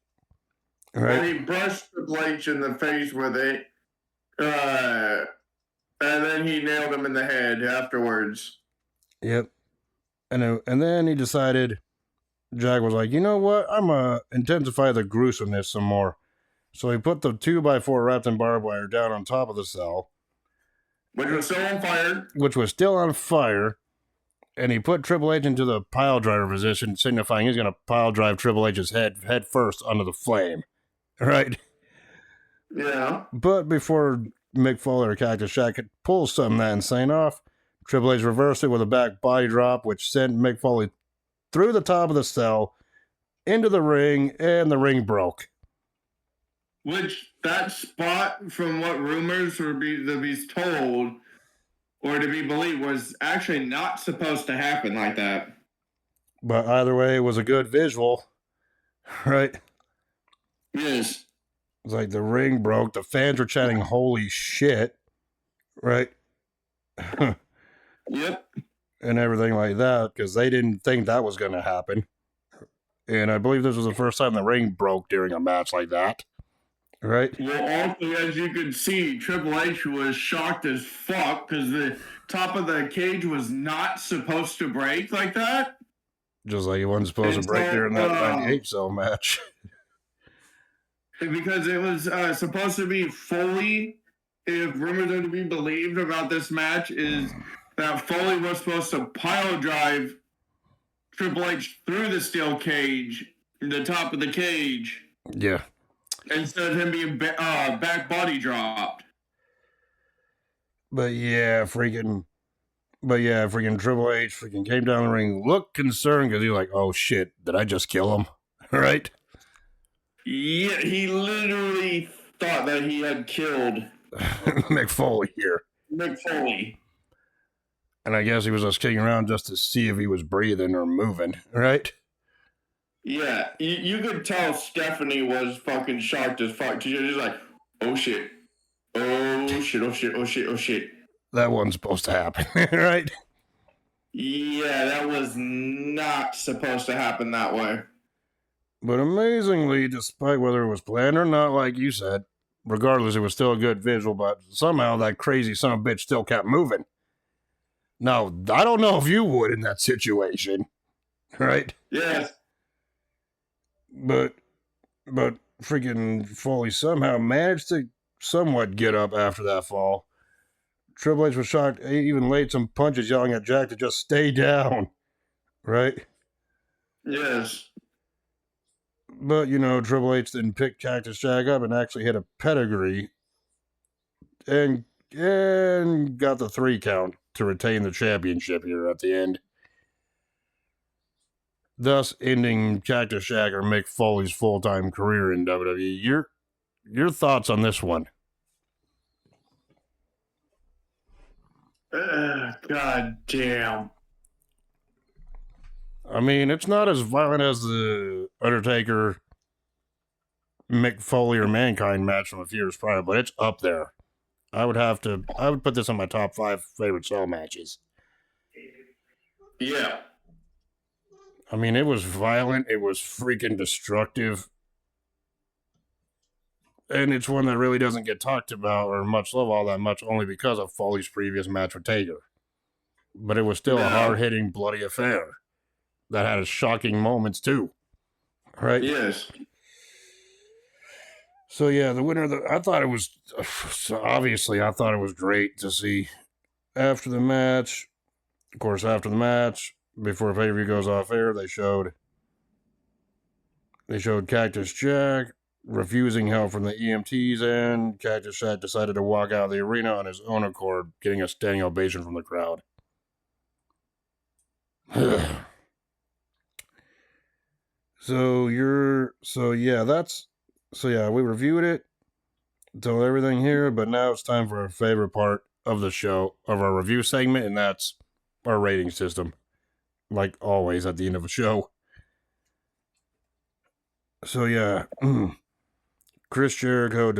Right? Well, he brushed Triple H in the face with it. And then he nailed him in the head afterwards. Yep. And then he decided, Jack was like, you know what? I'm going to intensify the gruesomeness some more. So he put the 2x4 wrapped in barbed wire down on top of the cell. Which was still on fire. Which was still on fire. And he put Triple H into the pile driver position, signifying he's going to pile drive Triple H's head first onto the flame. Right? Yeah. But before Mick Foley or Cactus Jack could pull something that insane off, Triple H reversed it with a back body drop, which sent Mick Foley through the top of the cell, into the ring, and the ring broke. Which, that spot, from what rumors were to be told, or to be believed, was actually not supposed to happen like that. But either way, it was a good visual, right? Yes. It's like the ring broke, the fans were chanting, holy shit, right? Yep. And everything like that, because they didn't think that was going to happen. And I believe this was the first time the ring broke during a match like that. Right? Well, also, as you could see, Triple H was shocked as fuck because the top of the cage was not supposed to break like that. Just like it wasn't supposed to break during that 98 cell match. Because it was supposed to be Foley, if rumors are to be believed about this match, is that Foley was supposed to pile drive Triple H through the steel cage, the top of the cage. Yeah. Instead of him being back body dropped. But yeah, freaking Triple H freaking came down the ring, looked concerned because he was like, oh shit, did I just kill him? Right? Yeah, he literally thought that he had killed Mick Foley here. Mick Foley. And I guess he was just kicking around just to see if he was breathing or moving, right? Yeah, you could tell Stephanie was fucking shocked as fuck. She was just like, oh shit. Oh shit, oh shit, oh shit, oh shit. That wasn't supposed to happen, right? Yeah, that was not supposed to happen that way. But amazingly, despite whether it was planned or not, like you said, regardless, it was still a good visual, but somehow that crazy son of a bitch still kept moving. Now, I don't know if you would in that situation, right? Yes. But freaking Foley somehow managed to somewhat get up after that fall. Triple H was shocked. He even laid some punches yelling at Jack to just stay down. Right? Yes. But, Triple H then picked Cactus Jack up and actually hit a pedigree and got the 3 count to retain the championship here at the end. Thus ending Cactus Jack or Mick Foley's full-time career in WWE. Your thoughts on this one? God damn. I mean, it's not as violent as the Undertaker, Mick Foley, or Mankind match from a few years prior, but it's up there. I would put this on my top 5 favorite cell matches. Yeah. I mean, it was violent. It was freaking destructive. And it's one that really doesn't get talked about or much love all that much, only because of Foley's previous match with Taker. But it was still a hard-hitting, bloody affair that had its shocking moments, too. Right? Yes. So, yeah, the winner, I thought it was great to see. After the match, before pay-per-view goes off air, they showed Cactus Jack refusing help from the EMTs, and Cactus Jack decided to walk out of the arena on his own accord, getting a standing ovation from the crowd. We reviewed it, told everything here, but now it's time for our favorite part of the show, of our review segment, and that's our rating system. Like always at the end of a show. So yeah, Chris Jericho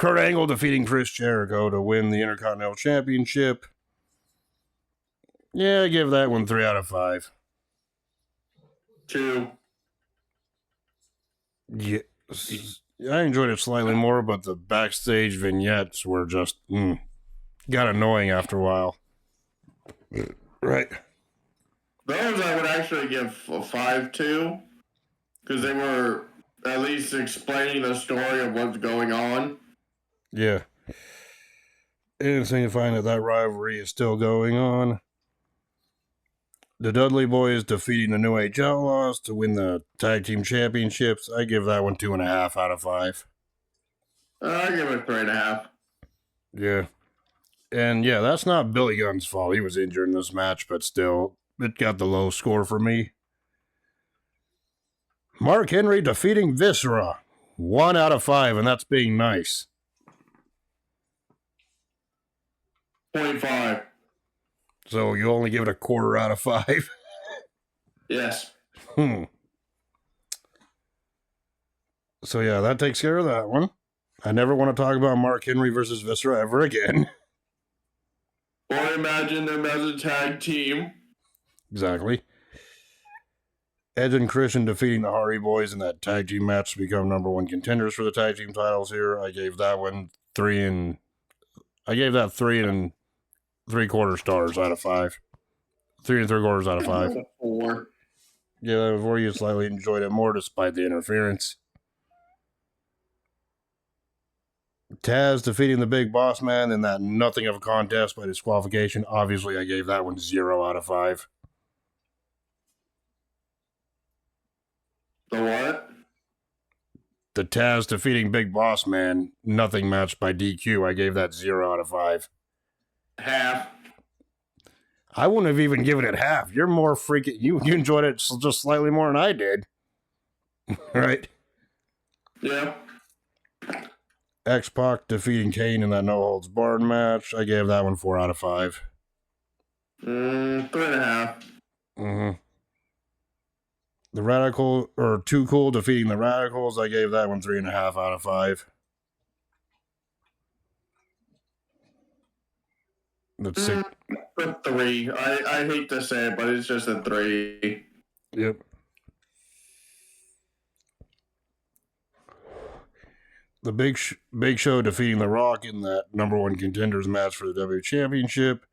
Kurt Angle defeating Chris Jericho to win the Intercontinental Championship. Yeah, I give that one 3 out of 5. 2. Yeah, I enjoyed it slightly more, but the backstage vignettes were just got annoying after a while. Right. Those I would actually give a 5 to, because they were at least explaining the story of what's going on. Yeah. Interesting to find that rivalry is still going on. The Dudley Boys defeating the New Age Outlaws to win the Tag Team Championships. I give that one 2.5 out of 5. I give it 3.5. Yeah. And yeah, that's not Billy Gunn's fault. He was injured in this match, but still, it got the low score for me. Mark Henry defeating Viscera. 1 out of 5, and that's being nice. 0.5. So you only give it a 1/4 out of 5? Yes. So yeah, that takes care of that one. I never want to talk about Mark Henry versus Viscera ever again. Or imagine them as a tag team. Exactly. Edge and Christian defeating the Hardy Boys in that tag team match to become #1 contenders for the tag team titles here. I gave that one 3 3.75 stars out of 5. 3 3/4 out of 5. 4. Yeah, before you slightly enjoyed it more despite the interference. Taz defeating the Big Boss Man in that nothing of a contest by disqualification. Obviously, I gave that one 0 out of 5. The what? The Taz defeating Big Boss Man, nothing match by DQ. I gave that 0 out of 5. Half. I wouldn't have even given it half. You're more freaking. You enjoyed it just slightly more than I did. Right? Yeah. X-Pac defeating Kane in that no holds barred match. I gave that one 4 out of 5. 3.5. Mm-hmm. The Radical, or Too Cool defeating the Radicals. I gave that one 3.5 out of 5. That's 6. 3. I hate to say it, but it's just a 3. Yep. The Big Show defeating The Rock in that #1 contenders match for the W Championship.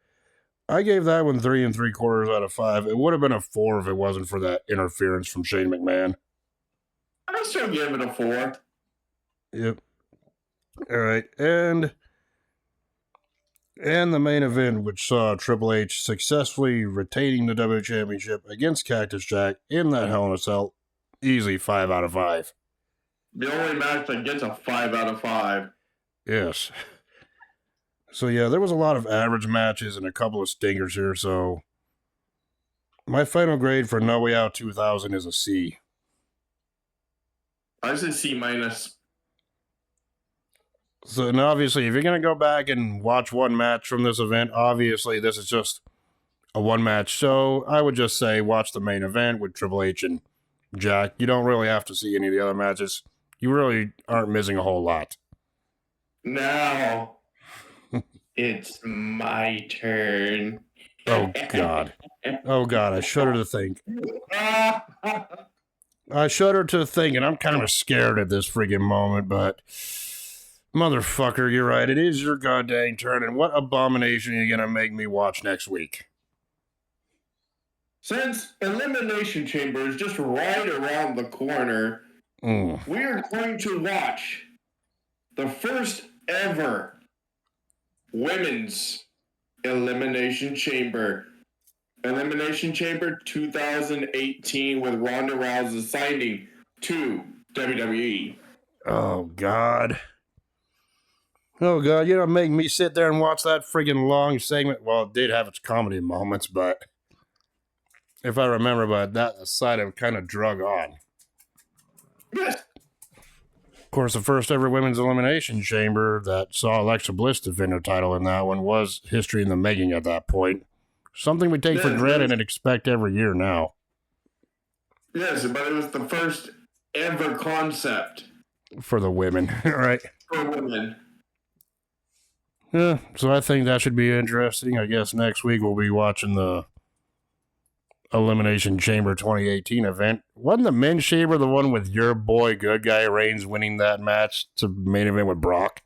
I gave that one 3 3/4 out of 5. It would have been a 4 if it wasn't for that interference from Shane McMahon. I still give it a 4. Yep. All right, and the main event, which saw Triple H successfully retaining the W Championship against Cactus Jack in that Hell in a Cell. Easy 5 out of 5. The only match that gets a 5 out of 5. Yes. So yeah, there was a lot of average matches and a couple of stinkers here, so my final grade for No Way Out 2000 is a C. I say C minus. So, and obviously, if you're going to go back and watch one match from this event, obviously this is just a one-match show. I would just say watch the main event with Triple H and Jack. You don't really have to see any of the other matches. You really aren't missing a whole lot. Now, it's my turn. Oh, God. Oh, God, I shudder to think. I shudder to think, and I'm kind of scared at this freaking moment, but motherfucker, you're right. It is your goddamn turn, and what abomination are you going to make me watch next week? Since Elimination Chamber is just right around the corner, we are going to watch the first ever women's Elimination Chamber. Elimination Chamber 2018 with Ronda Rousey signing to WWE. Oh, God. Oh, God, you don't make me sit there and watch that friggin' long segment. Well, it did have its comedy moments, but if I remember, but that side of kind of drug on. Yes. Of course, the first ever women's elimination chamber that saw Alexa Bliss defend her title in that one was history in the making at that point. Something we take for granted and expect every year now. Yes, but it was the first ever concept. For the women, right? For women. Yeah, so I think that should be interesting. I guess next week we'll be watching the Elimination Chamber 2018 event. Wasn't the men's chamber the one with your boy Good Guy Reigns winning that match to main event with Brock?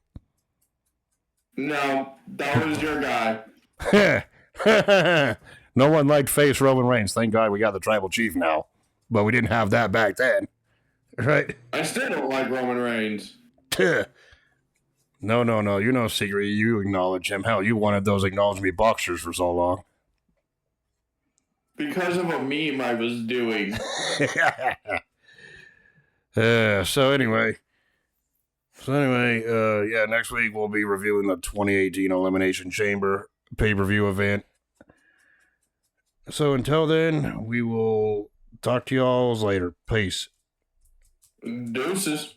No, that was your guy. No one liked face Roman Reigns. Thank God we got the Tribal Chief now. But we didn't have that back then. Right? I still don't like Roman Reigns. No. You're no secret. You acknowledge him. Hell, you wanted those acknowledge me boxers for so long. Because of a meme I was doing. So anyway, next week we'll be reviewing the 2018 Elimination Chamber pay-per-view event. So until then, we will talk to y'all later. Peace. Deuces.